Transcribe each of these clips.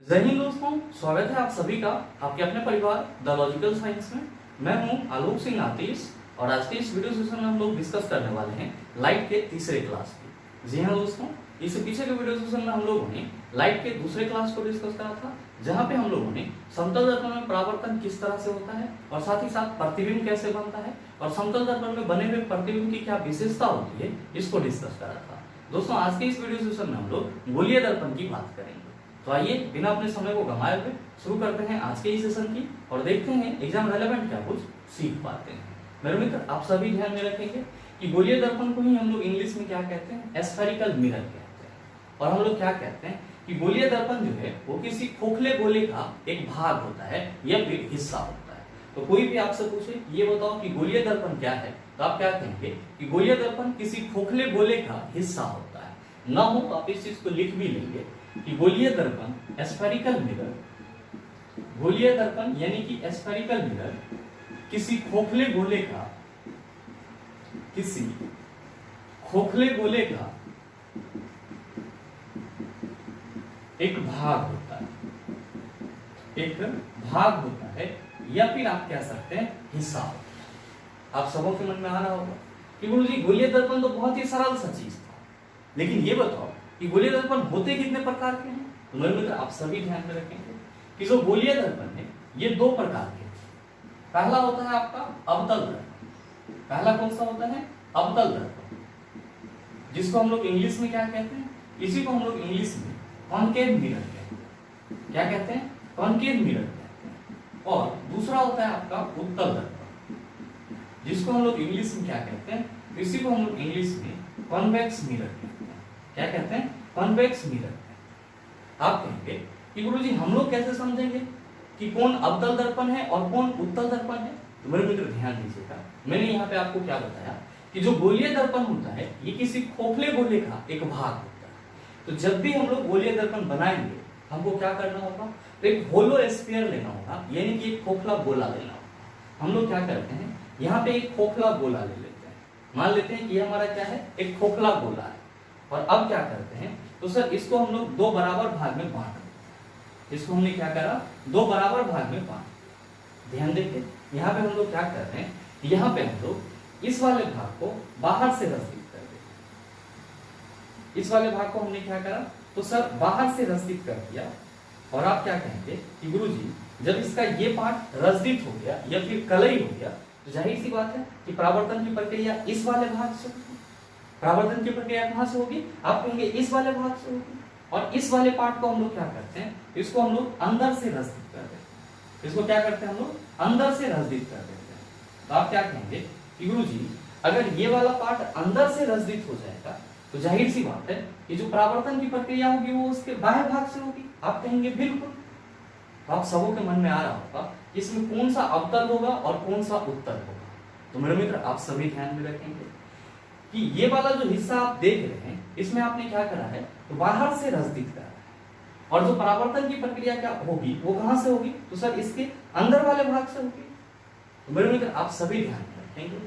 जय हिंद दोस्तों, स्वागत है आप सभी का आपके अपने परिवार द लॉजिकल साइंस में। मैं हूं आलोक सिंह आतिश और आज के इस वीडियो सेशन में हम लोग डिस्कस करने वाले हैं लाइट के तीसरे क्लास की। जी हाँ दोस्तों, इससे पीछे के वीडियो सेशन में हम लोगों ने लाइट के दूसरे क्लास को डिस्कस करा था, जहाँ पे हम लोगों ने समतल दर्पण में परावर्तन किस तरह से होता है और साथ ही साथ प्रतिबिंब कैसे बनता है और समतल दर्पण में बने हुए प्रतिबिंब की क्या विशेषता होती है, इसको डिस्कस करा था। दोस्तों आज के इस वीडियो सेशन में हम लोग गोलीय दर्पण की बात करेंगे। तो आइए बिना अपने समय को गंवाए हुए शुरू करते हैं आज के इस सेशन की और देखते हैं एग्जाम रेलेवेंट क्या कुछ सीख पाते हैं। मेरे मित्र, आप सभी ध्यान में रखेंगे कि गोलीय दर्पण को ही हम लोग इंग्लिश में क्या कहते हैं, एस्फेरिकल मिरर कहते हैं। और हम लोग क्या कहते हैं कि गोलीय दर्पण जो है वो किसी खोखले गोले का एक भाग होता है या फिर हिस्सा होता है। तो कोई भी आपसे पूछे ये बताओ कि गोलीय दर्पण क्या है, तो आप क्या कहेंगे कि गोलीय दर्पण किसी खोखले गोले का हिस्सा होता है। ना हो तो आप इस चीज को लिख भी लेंगे कि गोलीय दर्पण एस्फेरिकल मिरर, गोलीय दर्पण यानी कि एस्फेरिकल मिरर किसी खोखले गोले का, किसी खोखले गोले का एक भाग होता है, एक भाग होता है या फिर आप कह सकते हैं हिस्सा होता है। आप सबों के मन में आ रहा होगा कि गुरुजी गोलीय दर्पण तो बहुत ही सरल सा चीज था, लेकिन ये बताओ कि गोलीय दर्पण होते कितने प्रकार के हैं। तो मेरे मित्र, आप सभी ध्यान में रखेंगे कि जो गोलीय दर्पण है ये दो प्रकार के हैं। पहला होता है आपका अवतल दर्पण। पहला कौन सा होता है? अवतल दर्पण, जिसको हम लोग इंग्लिश में क्या कहते हैं, इसी को हम लोग इंग्लिश में कॉनकेव मिरर कहते हैं। क्या कहते हैं? कॉनकेव मिरर कहते हैं। और दूसरा होता है आपका उत्तल दर्पण, जिसको हम लोग इंग्लिश में क्या कहते हैं, इसी को हम लोग इंग्लिश में कॉन्वेक्स मिरर कहते हैं। क्या कहते हैं? Convex mirror. आप कहेंगे कि गुरुजी हम लोग कैसे समझेंगे कि कौन अवतल दर्पण है और कौन उत्तल दर्पण है। तो मेरे मित्र ध्यान दीजिएगा, मैंने यहाँ पे आपको क्या बताया कि जो गोलीय दर्पण होता है ये किसी खोखले गोले का एक भाग होता है। तो जब भी हम लोग गोलीय दर्पण बनाएंगे हमको क्या करना होगा, तो एक होलो स्फीयर लेना होगा, यानी कि एक खोखला गोला लेना होगा। हम लोग क्या करते हैं, यहाँ पे एक खोखला गोला ले लेते हैं। मान लेते हैं कि ये हमारा क्या है, एक खोखला गोला है। और अब क्या करते हैं, तो सर इसको हम लोग दो बराबर भाग में बांट देते हैं। इसको हमने क्या करा, दो बराबर भाग में बांट। ध्यान देखिए यहाँ पे हम लोग क्या कर रहे हैं, यहाँ पे हम लोग इस वाले भाग को बाहर से रसदित कर देते हैं। इस वाले भाग को हमने क्या करा, तो सर बाहर से रसदित कर दिया। और आप क्या कहेंगे कि गुरुजी जब इसका ये पार्ट रसदित हो गया या फिर कलई हो गया, तो जाहिर सी बात है कि परावर्तन की प्रक्रिया इस वाले भाग से, परावर्तन की प्रक्रिया कहां से होगी, आप कहेंगे इस वाले भाग से होगी। और इस वाले पार्ट को हम लोग क्या करते हैं, इसको हम लोग अंदर से रसदित कर देते हैं। इसको क्या करते हैं हम लोग, अंदर से रसदित कर देते हैं। तो आप क्या कहेंगे कि गुरुजी अगर ये वाला पार्ट अंदर से रसदित हो जाएगा तो जाहिर सी बात है कि जो परावर्तन की प्रक्रिया होगी वो उसके बाह्य भाग से होगी। आप कहेंगे बिल्कुल। तो आप सबों के मन में आ रहा होगा इसमें कौन सा अवतल होगा और कौन सा उत्तल होगा। तो मेरे मित्र आप सभी ध्यान में रखेंगे कि ये वाला जो हिस्सा आप देख रहे हैं इसमें आपने क्या करा है, तो बाहर से रसदित करा है। और जो परावर्तन की प्रक्रिया क्या होगी वो कहां से होगी, तो सर इसके अंदर वाले भाग से होगी। तो मेरे मित्र आप सभी ध्यान में रखेंगे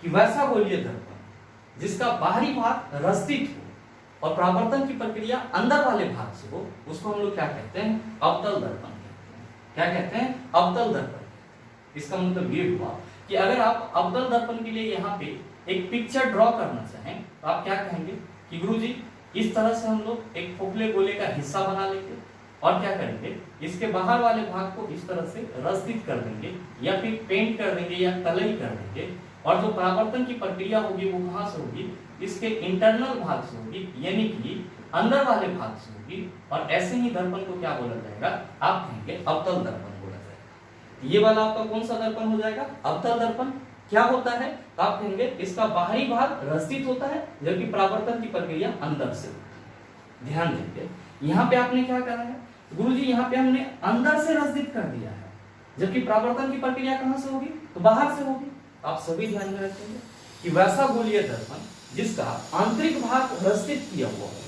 कि वैसा गोलीय दर्पण जिसका बाहरी भाग रसदित हो और परावर्तन की प्रक्रिया अंदर वाले भाग से हो, उसको हम लोग क्या कहते हैं, अवतल दर्पण कहते हैं। क्या कहते हैं? अवतल दर्पण। इसका मतलब ये हुआ कि अगर आप अवतल दर्पण के लिए यहाँ पे एक पिक्चर ड्रॉ करना चाहें तो आप क्या कहेंगे कि गुरुजी इस तरह से हम लोग एक खोखले गोले का हिस्सा बना लेंगे और क्या करेंगे, इसके बाहर वाले भाग को इस तरह से रसदित कर देंगे या फिर पेंट कर देंगे या कलई कर देंगे। और जो परावर्तन की प्रक्रिया होगी वो कहां से होगी, इसके इंटरनल भाग से होगी, यानी कि अंदर वाले भाग से होगी। और ऐसे ही दर्पण को क्या बोला जाएगा, आप कहेंगे अवतल दर्पण बोला जाएगा। ये वाला आपका कौन सा दर्पण हो जाएगा, अवतल दर्पण। क्या होता है, तो आप कहेंगे इसका बाहरी भाग रसदित होता है जबकि परावर्तन की प्रक्रिया अंदर से होती है। ध्यान देंगे यहाँ पे आपने क्या करा है, गुरुजी यहाँ पे हमने अंदर से रसदित कर दिया है, जबकि परावर्तन की प्रक्रिया कहां से होगी, तो बाहर से होगी। आप सभी ध्यान में रखेंगे कि वैसा गोलीय दर्पण जिसका आंतरिक भाग रसदित किया हुआ हो,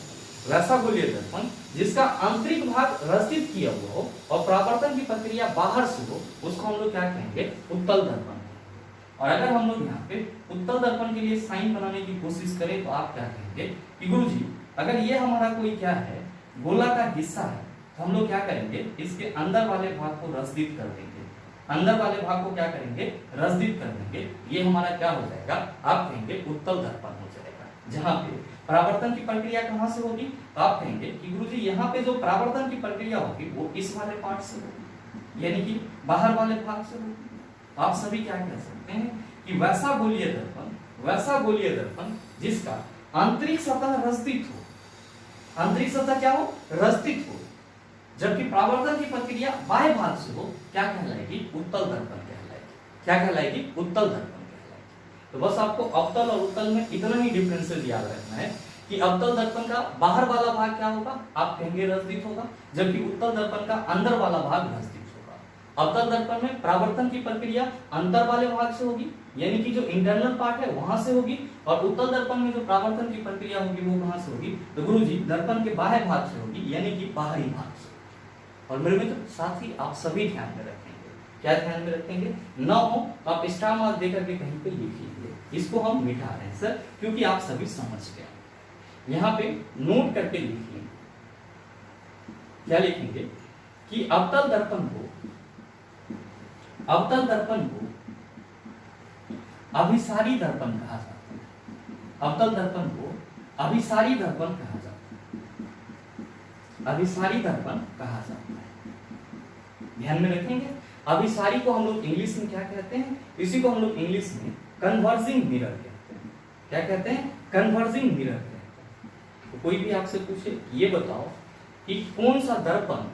वैसा गोलीय दर्पण जिसका आंतरिक भाग रसदित किया हुआ हो और परावर्तन की प्रक्रिया बाहर से हो, उसको हम लोग क्या कहेंगे, उत्तल दर्पण। और अगर हम लोग यहाँ पे उत्तल दर्पण के लिए साइन बनाने की कोशिश करें तो आप क्या कहेंगे कि गुरुजी अगर ये हमारा कोई क्या है, गोला का हिस्सा है तो हम लोग क्या करेंगे, इसके अंदर वाले भाग को रसदित कर देंगे। अंदर वाले भाग को क्या करेंगे, रसदित कर देंगे। ये हमारा क्या हो जाएगा, आप कहेंगे उत्तल दर्पण हो जाएगा। जहाँ पे परावर्तन की प्रक्रिया कहाँ से होगी, तो आप कहेंगे कि गुरुजी यहाँ पे जो परावर्तन की प्रक्रिया होगी वो इस वाले पार्ट से होगी, यानी कि बाहर वाले भाग से होगी। आप सभी क्या कह सकते हैं कि वैसा गोलीय दर्पण जिसका आंतरिक सतह रसदित हो, आंतरिक सतह क्या हो, रसदित हो, जबकि परावर्तन की प्रक्रिया बाह्य भाग से हो, क्या कहलाएगी, उत्तल दर्पण कहलाएगी। क्या कहलाएगी, उत्तल दर्पण कहलाएगी। तो बस आपको अवतल और उत्तल में इतना ही डिफरेंसेस याद रखना है कि अवतल दर्पण का बाहर वाला भाग क्या होगा, आप कहेंगे रसदित होगा, जबकि उत्तल दर्पण का अंदर वाला भाग रसदित होगा। अवतल दर्पण में परावर्तन की प्रक्रिया अंदर वाले भाग से होगी, यानी कि जो इंटरनल पार्ट है वहां से होगी, और उत्तल दर्पण में जो परावर्तन की प्रक्रिया होगी वो कहां से होगी, तो गुरुजी दर्पण के बाह्य भाग से होगी, यानी कि बाहरी भाग से। और मेरे मित्र साथ ही आप सभी ध्यान में रखेंगे, क्या ध्यान में रखेंगे, न हो तो आप स्टार मार्क देकर के कहीं पे लिख लीजिए, इसको हम मिटा रहे हैं सर क्योंकि आप सभी समझ गए। यहाँ पे नोट करके लिखिए, क्या लिखेंगे कि अवतल दर्पण को अभिसारी दर्पण कहा जाता है। अवतल दर्पण को अभिसारी दर्पण कहा जाता है, अभिसारी दर्पण कहा जाता है। ध्यान में रखेंगे, अभिसारी को हम लोग इंग्लिश में क्या कहते हैं, इसी को हम लोग इंग्लिश में कन्वर्जिंग मिरर कहते हैं। क्या कहते हैं, कन्वर्जिंग मिरर कहते हैं। तो कोई भी आपसे पूछे ये बताओ कि कौन सा दर्पण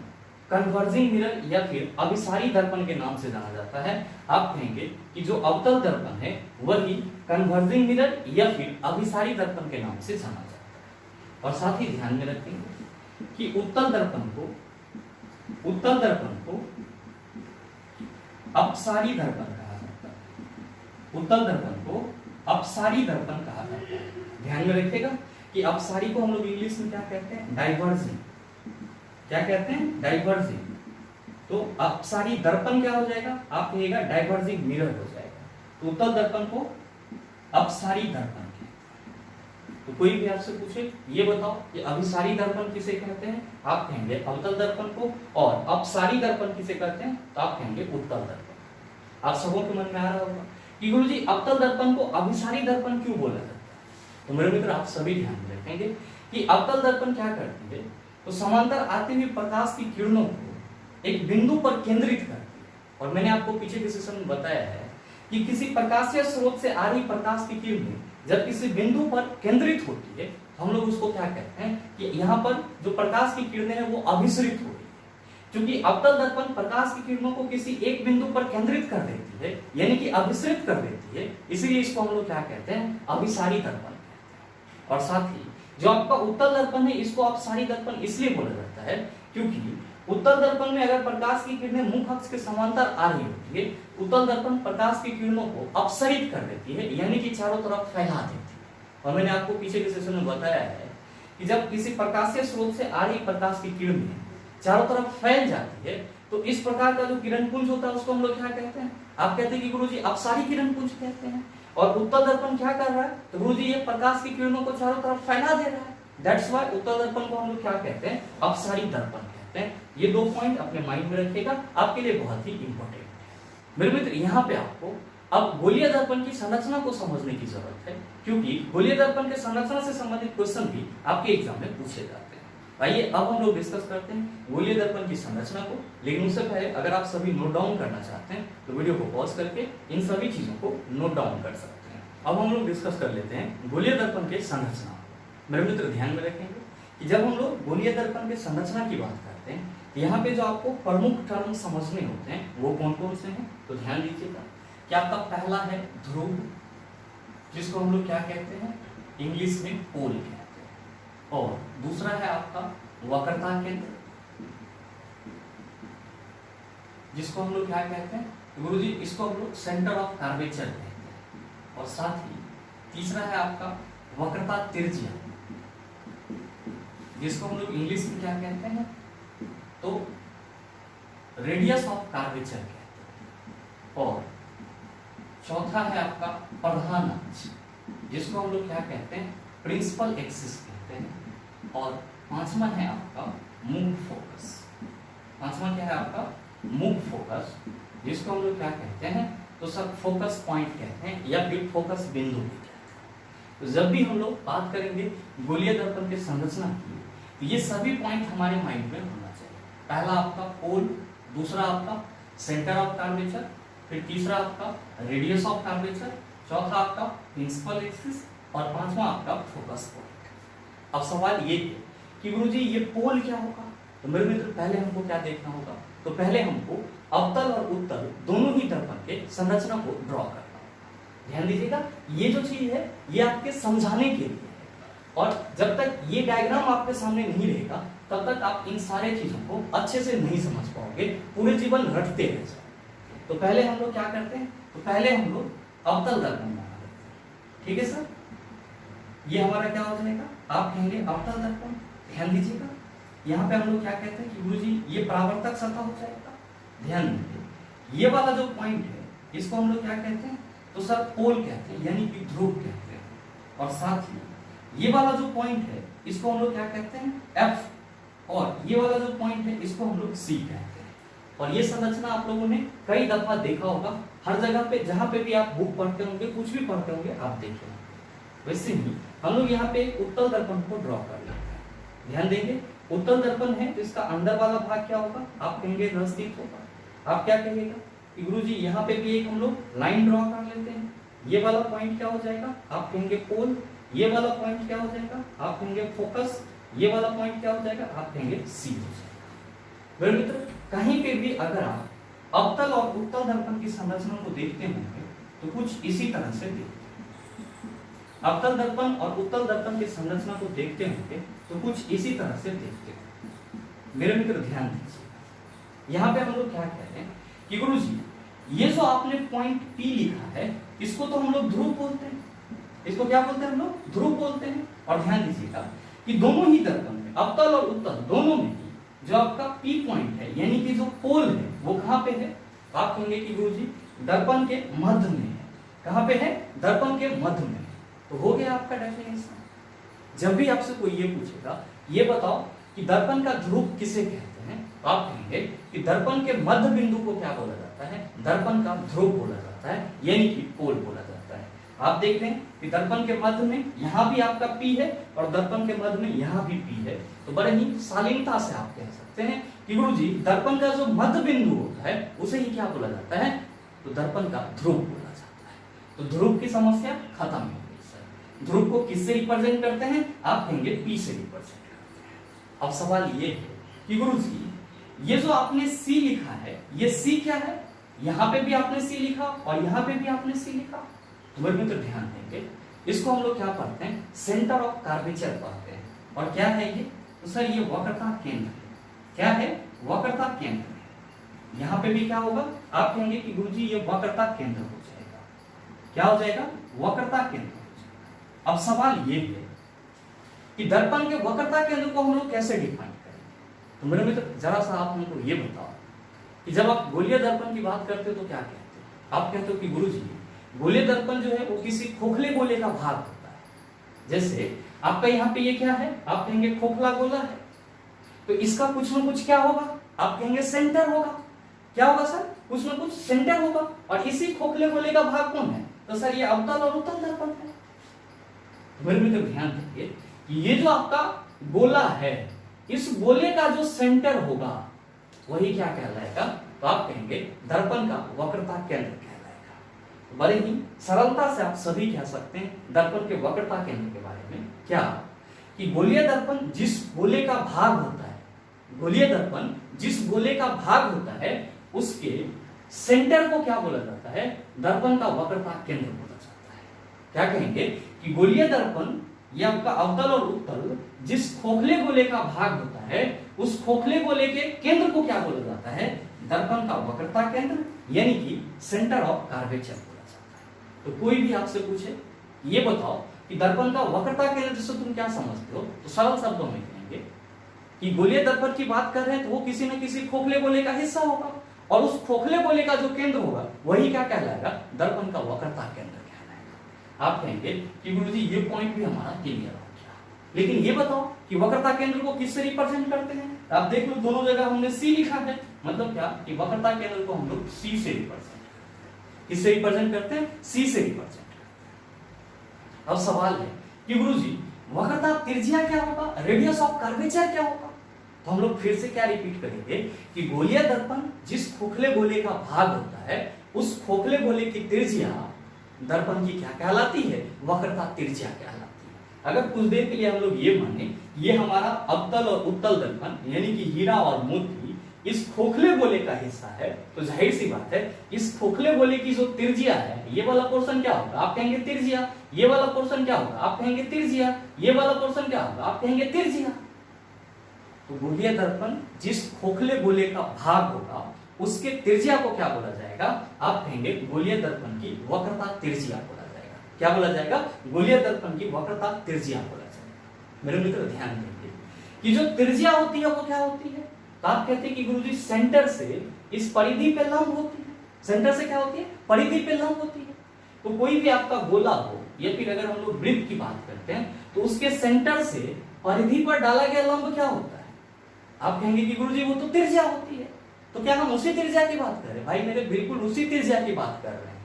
कन्वर्जिंग मिरर या फिर अभिसारी दर्पण के नाम से जाना जाता है, आप कहेंगे कि जो अवतल दर्पण है वही कन्वर्जिंग मिरर या फिर अभिसारी दर्पण के नाम से जाना जाता है। और साथ ही ध्यान में रखेंगे कि उत्तल दर्पण को अपसारी दर्पण कहा जाता है। उत्तल दर्पण को अपसारी दर्पण कहा जाता है। ध्यान में रखिएगा कि अपसारी को हम लोग इंग्लिश में क्या कहते हैं, डाइवर्जिंग। क्या कहते हैं, डाइवर्जिंग। तो अपसारी दर्पण क्या हो जाएगा, आप कहिएगा डाइवर्जिंग मिरर हो जाएगा। तो उत्तल दर्पण को अपसारी दर्पण कहते हैं। तो कोई भी आपसे पूछे ये बताओ कि अभिसारी दर्पण किसे कहते हैं, आप कहेंगे अवतल दर्पण को, और अपसारी दर्पण किसे कहते हैं, तो आप कहेंगे उत्तल दर्पण। आप सबों के मन में आ रहा होगा कि गुरुजी अवतल दर्पण को अभिसारी दर्पण क्यों बोला जाता है। तो मेरे मित्र आप सभी ध्यान में रखेंगे कि अवतल दर्पण क्या करती है, तो समांतर आती हुई प्रकाश की किरणों को एक बिंदु पर केंद्रित करती है। और मैंने आपको पीछे के सेशन में बताया है कि किसी प्रकाशीय स्रोत से आ रही प्रकाश की किरणें जब किसी बिंदु पर केंद्रित होती है तो हम लोग उसको क्या कहते हैं कि यहाँ पर जो प्रकाश की किरणें हैं वो अभिसरित हो रही है। क्योंकि अवतल दर्पण प्रकाश की किरणों को किसी एक बिंदु पर केंद्रित कर देती है, यानी कि अभिसरित कर देती है, इसीलिए इसको हम लोग क्या कहते हैं, अभिसारी दर्पण कहते हैं। और साथ ही जो आपका उत्तल दर्पण है इसको अपसारी दर्पण इसलिए बोला जाता है क्योंकि उत्तल दर्पण में अगर प्रकाश की किरणें मुख्य अक्ष के समांतर आ रही होती है, उत्तल दर्पण प्रकाश की किरणों को अपसरित कर देती है, यानी कि चारों तरफ फैला देती है। और मैंने आपको पीछे के सेशन में बताया है कि जब किसी प्रकाशीय स्रोत से आ रही प्रकाश की किरणें चारों तरफ फैल जाती है तो इस प्रकार का जो किरण पुंज होता है उसको हम लोग क्या कहते हैं, आप कहते हैं कि गुरुजी अपसारी किरण पुंज कहते हैं। और उत्तल दर्पण क्या कर रहा है, तो गुरुजी ये प्रकाश की किरणों को चारों तरफ फैला दे रहा है, दैट्स व्हाई उत्तल दर्पण को हम लोग क्या कहते हैं, अपसारी दर्पण कहते हैं। ये दो पॉइंट अपने माइंड में रखिएगा, आपके लिए बहुत ही इंपॉर्टेंट है। मेरे मित्र यहाँ पे आपको अब गोलीय दर्पण की संरचना को समझने की जरूरत है, क्योंकि गोलीय दर्पण के संरचना से संबंधित क्वेश्चन भी आपके एग्जाम में पूछे जाते हैं। आइए अब हम लोग डिस्कस करते हैं गोलीय दर्पण की संरचना को, लेकिन उससे पहले अगर आप सभी नोट डाउन करना चाहते हैं तो वीडियो को पॉज करके इन सभी चीजों को नोट डाउन कर सकते हैं। अब हम लोग डिस्कस कर लेते हैं गोलीय दर्पण के संरचना। मेरे मित्र ध्यान में रखेंगे कि जब हम लोग गोलीय दर्पण के संरचना की बात करते हैं यहाँ पे जो आपको प्रमुख टर्म समझने होते हैं वो कौन कौन से हैं, तो ध्यान दीजिएगा कि आपका पहला है ध्रुव, जिसको हम लोग क्या कहते हैं, इंग्लिश में पोल कहते हैं। और दूसरा है आपका वक्रता केंद्र, जिसको हम लोग क्या कहते हैं, गुरुजी इसको हम लोग सेंटर ऑफ कर्वेचर कहते हैं। और साथ ही तीसरा है आपका वक्रता त्रिज्या, जिसको हम लोग इंग्लिश में क्या कहते हैं, तो रेडियस ऑफ कर्वेचर कहते हैं। और चौथा है आपका प्रधान अक्ष, जिसको हम लोग क्या कहते हैं, प्रिंसिपल एक्सिस कहते हैं। और पांचवा है आपका मूव फोकस, पांचवा क्या है आपका मुख्य फोकस, जिसको हम लोग क्या कहते हैं तो सर फोकस पॉइंट कहते हैं या फिर फोकस बिंदु भी कहते हैं। तो जब भी हम लोग बात करेंगे गोलीय दर्पण के संरचना की, तो ये सभी पॉइंट हमारे माइंड में होना चाहिए। पहला आपका पोल, दूसरा आपका सेंटर ऑफ कर्वेचर, फिर तीसरा आपका रेडियस ऑफ कर्वेचर, चौथा आपका प्रिंसिपल एक्सिस और पांचवा आपका फोकस पॉइंट। अब सवाल ये है कि गुरुजी ये पोल क्या होगा, तो मेरे मित्र पहले हमको क्या देखना होगा, तो पहले हमको अवतल और उत्तल दोनों ही दर्पण के संरचना को ड्रॉ करना होगा। ध्यान दीजिएगा, ये जो चीज है ये आपके समझाने के लिए है, और जब तक ये डायग्राम आपके सामने नहीं रहेगा तब तक आप इन सारे चीजों को अच्छे से नहीं समझ पाओगे, पूरे जीवन रटते रह जाओगे। तो पहले हम लोग क्या करते हैं, तो पहले हम लोग अवतल दर्पण बना लेते हैं। ठीक है सर, ये हमारा क्या हो जाएगा, आप कहेंगे अवतल दर्पण। ध्यान दीजिएगा, यहाँ पे हम लोग क्या कहते हैं कि गुरुजी ये परावर्तक सतह हो जाएगा। ध्यान दीजिए, ये वाला जो पॉइंट है इसको हम लोग क्या कहते हैं, तो सर पोल कहते हैं, यानी कि ध्रुव कहते हैं। और साथ ही ये वाला जो पॉइंट है इसको हम लोग क्या कहते हैं एफ, और ये वाला जो पॉइंट है इसको हम लोग सी कहते हैं। और ये संरचना आप लोगों ने कई दफा देखा होगा, हर जगह पे जहां पे भी आप बुक पढ़ते होंगे, कुछ भी पढ़ते होंगे, आप देखे होंगे। वैसे ही हम लोग यहाँ पे उत्तल दर्पण को ड्रॉ कर लेते हैं। ध्यान देंगे, उत्तल दर्पण है तो इसका अंदर वाला भाग क्या होगा, आप कहेंगे नजदीक होगा। आप क्या कहेगा कि गुरुजी यहाँ पे भी एक हम लोग लाइन ड्रॉ कर लेते हैं, ये वाला पॉइंट क्या हो जाएगा, आप कहेंगे पोल। ये वाला पॉइंट क्या हो जाएगा, आप कहेंगे फोकस। ये वाला पॉइंट क्या हो जाएगा, आप कहेंगे सी हो जाएगा। मेरे मित्र, कहीं पे भी अगर आप अवतल और उत्तल दर्पण की संरचना को देखते होंगे तो कुछ इसी तरह से देखते हैं। अवतल दर्पण और उत्तल दर्पण की संरचना को देखते होंगे तो कुछ इसी तरह से देखते हैं। मेरे मित्र ध्यान दीजिए, यहाँ पे हम लोग क्या कह रहे हैं कि गुरुजी ये जो आपने पॉइंट P लिखा है इसको तो हम लोग ध्रुव बोलते हैं, इसको क्या बोलते हैं हम लोग, ध्रुव बोलते हैं। और ध्यान दीजिएगा कि दोनों ही दर्पण में, अवतल और उत्तल दोनों में ही जो आपका P पॉइंट है यानी कि जो पोल है वो कहाँ पे है, आप कहेंगे कि गुरुजी दर्पण के मध्य में है। कहाँ पे है, दर्पण के मध्य में। तो हो गया आपका डेफिनेशन। जब भी आपसे कोई ये पूछेगा ये बताओ कि दर्पण का ध्रुव किसे कहते हैं, तो आप कहेंगे कि दर्पण के मध्य बिंदु को क्या बोला जाता है, दर्पण का ध्रुव बोला जाता है, यानी कि पोल बोला जाता है। आप देख रहे हैं कि दर्पण के मध्य में यहाँ भी आपका P है और दर्पण के मध्य में यहाँ भी P है। तो बड़े ही शालीनता से आप कह सकते हैं कि गुरुजी दर्पण का जो मध्य बिंदु होता है उसे ही क्या बोला जाता है, तो दर्पण का ध्रुव बोला जाता है। तो ध्रुव की समस्या खत्म हो गई सर। ध्रुव को किससे रिप्रेजेंट करते हैं, आप कहेंगे P से रिप्रेजेंट करते हैं। अब सवाल ये है कि गुरुजी ये जो आपने C लिखा है ये C क्या है, यहाँ पे भी आपने C लिखा और यहाँ पे भी आपने C लिखा। तो मेरे मित्र ध्यान देंगे, इसको हम लोग क्या पढ़ते हैं, सेंटर ऑफ कर्वेचर पढ़ते हैं। और क्या है ये, तो सर ये वक्रता केंद्र है। क्या है, वक्रता केंद्र है। यहाँ पे भी क्या होगा, आप कहेंगे कि गुरुजी ये वक्रता केंद्र हो जाएगा। क्या हो जाएगा, वक्रता केंद्र हो जाएगा। अब सवाल ये है कि दर्पण के वक्रता केंद्र को हम लोग कैसे डिफाइन करेंगे। तो मेरे मित्र जरा सा आप हमको ये बताओ कि जब आप गोलीय दर्पण की बात करते हो तो क्या कहते हो, आप कहते हो कि गुरुजी गोलीय दर्पण जो है वो किसी खोखले गोले का भाग होता है। जैसे आपका यहाँ पे ये क्या है, आप कहेंगे खोखला गोला है, तो इसका कुछ ना कुछ क्या होगा, आप कहेंगे सेंटर होगा। क्या होगा सर, कुछ ना कुछ सेंटर होगा। और इसी खोखले गोले का भाग कौन है, तो सर ये अवतल और उत्तल दर्पण है। मेरे मित्र ध्यान देंगे कि ये जो आपका गोला है इस गोले का जो सेंटर होगा वही क्या कहलाएगा, तो आप कहेंगे दर्पण का वक्रता केंद्र कहलाएगा। बड़े ही सरलता से आप सभी कह सकते हैं दर्पण के वक्रता केंद्र के बारे में क्या, कि गोलीय दर्पण जिस गोले का भाग होता है, गोलीय दर्पण जिस गोले का भाग होता है उसके सेंटर को क्या बोला जाता है, दर्पण का वक्रता केंद्र बोला जाता है। क्या कहेंगे कि गोलीय दर्पण ये आपका अवतल और उत्तल जिस खोखले गोले का भाग होता है उस खोखले गोले के केंद्र को क्या बोला जाता है, दर्पण का वक्रता केंद्र यानी कि सेंटर ऑफ कर्वेचर बोला जाता है। तो कोई भी आपसे पूछे ये बताओ कि दर्पण का वक्रता केंद्र से तुम क्या समझते हो, तो सरल शब्दों में कहेंगे कि गोलीय दर्पण की बात कर रहे हैं तो वो किसी न किसी खोखले गोले का हिस्सा होगा और उस खोखले गोले का जो केंद्र होगा वही क्या कहलाएगा, दर्पण का वक्रता केंद्र कहलाएगा। आप कहेंगे कि गुरुजी ये पॉइंट भी हमारा क्लियर हो गया। लेकिन ये बताओ कि वक्रता केंद्र को किससे रिप्रेजेंट करते हैं? आप देख लो दोनों जगह हमने सी लिखा है, मतलब क्या कि वक्रता केंद्र को हम लोग सी से रिप्रेजेंट, किससे रिप्रेजेंट करते हैं? सी से रिप्रेजेंट। अब सवाल है कि गुरुजी वक्रता त्रिज्या क्या होगा, रेडियस ऑफ कर्वेचर क्या होगा? तो हम लोग फिर से क्या रिपीट करेंगे कि गोलीय दर्पण जिस खोखले गोले का भाग होता है उस खोखले गोले की त्रिज्या दर्पण की क्या कहलाती है? वक्रता त्रिज्या कहलाती है। अगर कुछ देर के लिए हम लोग ये माने ये हमारा अवतल और उत्तल दर्पण यानी कि हीरा और मोती इस खोखले गोले का हिस्सा है, तो जाहिर सी बात है इस खोखले गोले की जो त्रिज्या है ये वाला पोर्शन क्या होगा? आप कहेंगे त्रिज्या। ये वाला पोर्शन क्या होगा? आप कहेंगे त्रिज्या। ये वाला पोर्शन क्या होगा? आप कहेंगे त्रिज्या। तो गोलीय दर्पण जिस खोखले गोले का भाग होगा उसके त्रिज्या को क्या बोला जाएगा? आप कहेंगे गोलीय दर्पण की वक्रता त्रिज्या बोला जाएगा। क्या बोला जाएगा? गोलीय दर्पण की वक्रता त्रिज्या बोला जाएगा। मेरे मित्र ध्यान देंगे कि जो त्रिज्या होती है वो क्या होती है? तो आप कहते हैं कि गुरुजी सेंटर से इस परिधि पे लंब होती है। सेंटर से क्या होती है? परिधि पे लंब होती है। तो कोई भी आपका गोला हो या फिर अगर हम लोग वृत्त की बात करते हैं तो उसके सेंटर से परिधि पर डाला गया लंब क्या होता है? आप कहेंगे कि गुरुजी वो तो त्रिज्या होती है। तो क्या हम उसी त्रिज्या की बात कर रहे हैं? भाई मेरे बिल्कुल उसी त्रिज्या की बात कर रहे हैं।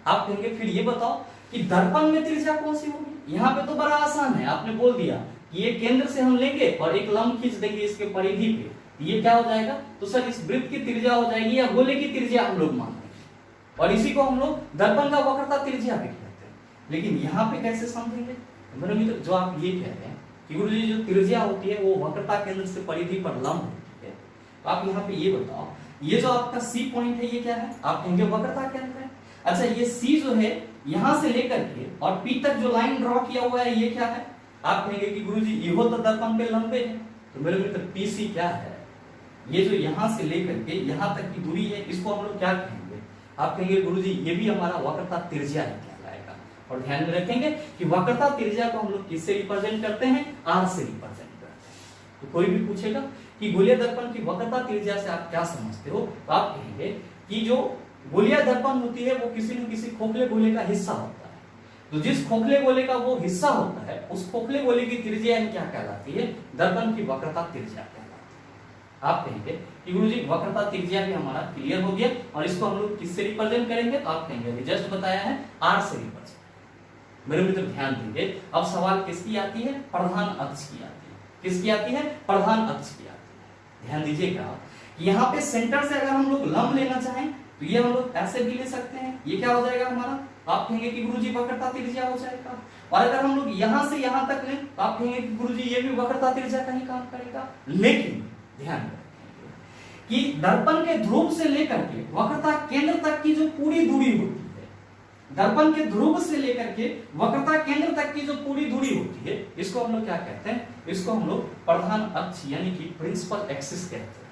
आप कहेंगे फिर ये बताओ कि दर्पण में त्रिज्या कौन सी होगी? यहाँ पे तो बड़ा आसान है, आपने बोल दिया कि ये केंद्र से हम लेंगे और एक लंब खींच देंगे इसके परिधि पे, ये क्या हो जाएगा? तो सर इस वृत्त की त्रिज्या हो जाएगी या गोले की त्रिज्या हम लोग मान लेंगे और इसी को हम लोग दर्पण का वक्रता त्रिज्या भी कहते हैं। लेकिन यहाँ पे कैसे समझेंगे? मेरे मित्र जो आप ये कह रहे हैं कि गुरुजी जो त्रिज्या होती है वो वक्रता केंद्र से परिधि पर लंब होती है, तो आप यहाँ पे ये बताओ ये जो आपका सी पॉइंट है ये क्या है? आप कहेंगे वक्रता केंद्र है। अच्छा ये सी जो है यहां से लेकर के और पी तक जो लाइन ड्रॉ किया हुआ है ये क्या है? आप कहेंगे कि गुरुजी ये तो दर्पण पे लंबे है। तो मेरे मित्र पीसी क्या है? ये जो यहां से लेकर के यहां तक की दूरी है इसको हम लोग क्या कहेंगे? आप कहेंगे गुरुजी ये भी हमारा वक्रता त्रिज्या ही कहलाएगा। और ध्यान में रखेंगे कि वक्रता त्रिज्या को हम लोग किससे रिप्रेजेंट करते हैं? आर से रिप्रेजेंट करते हैं। तो कोई भी पूछेगा कि गोलीय दर्पण की वक्रता त्रिज्या से आप क्या समझते हो? तो आप कहेंगे कि जो गोलीय दर्पण होती है वो किसी न किसी खोखले गोले का हिस्सा होता है। तो जिस खोखले गोले का वो हिस्सा होता है उस खोखले गोले की त्रिज्या क्या कहलाती है? दर्पण की वक्रता त्रिज्या कहलाती है। आप कहेंगे कि गुरुजी वक्रता त्रिज्या भी हमारा क्लियर हो गया और इसको हम लोग किससे रिप्रेजेंट करेंगे? तो आप कहेंगे जस्ट बताया है आर से रिप्रेजेंट। मेरे मित्र ध्यान देंगे अब सवाल किसकी आती है? प्रधान अक्ष की आती है। किसकी आती है? प्रधान अक्ष की आती है। ध्यान दीजिएगा यहाँ पे सेंटर से अगर हम लोग लंब लेना चाहें तो ये हम लोग ऐसे भी ले सकते हैं। ये क्या हो जाएगा हमारा? आप कहेंगे कि गुरुजी वक्रता त्रिज्या हो जाएगा। और अगर हम लोग यहां से यहां तक लें तो आप कहेंगे कि गुरुजी ये भी वक्रता त्रिज्या का ही काम करेगा। लेकिन ध्यान रखेंगे कि दर्पण के ध्रुव से लेकर के वक्रता केंद्र तक की जो पूरी दूरी होती है, दर्पण के ध्रुव से लेकर के वक्रता केंद्र तक की जो पूरी दूरी होती है इसको हम लोग क्या कहते हैं? इसको हम लोग प्रधान अक्ष यानी कि प्रिंसिपल एक्सिस कहते हैं।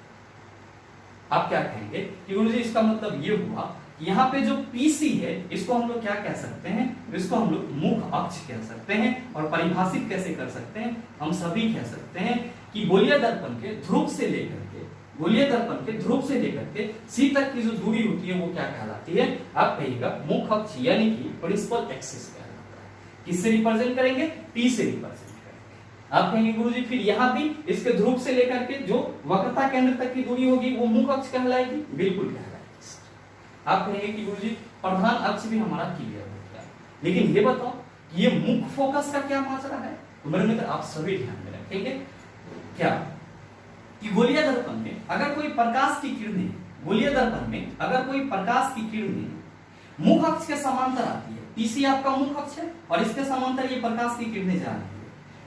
आप क्या कहेंगे कि गुरुजी इसका मतलब ये हुआ कि यहाँ पे जो पीसी है इसको हम लोग क्या कह सकते हैं? इसको हम लोग मुख अक्ष कह सकते हैं। और परिभाषित कैसे कर सकते हैं? हम सभी कह सकते हैं कि गोलीय दर्पण के ध्रुव से लेकर के गोलीय दर्पण के ध्रुव से लेकर के सी तक की जो दूरी होती है वो क्या कहलाती है? आप कहिएगा मुख अक्ष यानी कि प्रिंसिपल एक्सिस कहलाता है। किससे रिप्रेजेंट करेंगे? पी से रिप्रेजेंट। आप कहेंगे गुरुजी फिर यहाँ भी इसके ध्रुव से लेकर के जो वक्रता केंद्र तक की दूरी होगी वो मुख अक्ष कहलाएगी। बिल्कुल कहलाएगी। आप कहेंगे कि गुरुजी प्रधान अक्ष भी हमारा क्लियर हो गया। लेकिन ये बताओ कि ये मुख फोकस का क्या माजरा है? तो मेरे मित्र आप सभी ध्यान में रखेंगे क्या कि गोलीय दर्पण में अगर कोई प्रकाश की किरणें गोलीय दर्पण में अगर कोई प्रकाश की किरणें मुख अक्ष के समांतर आती है, पीसी आपका मुख अक्ष है और इसके समांतर ये प्रकाश की किरणें जा रही है,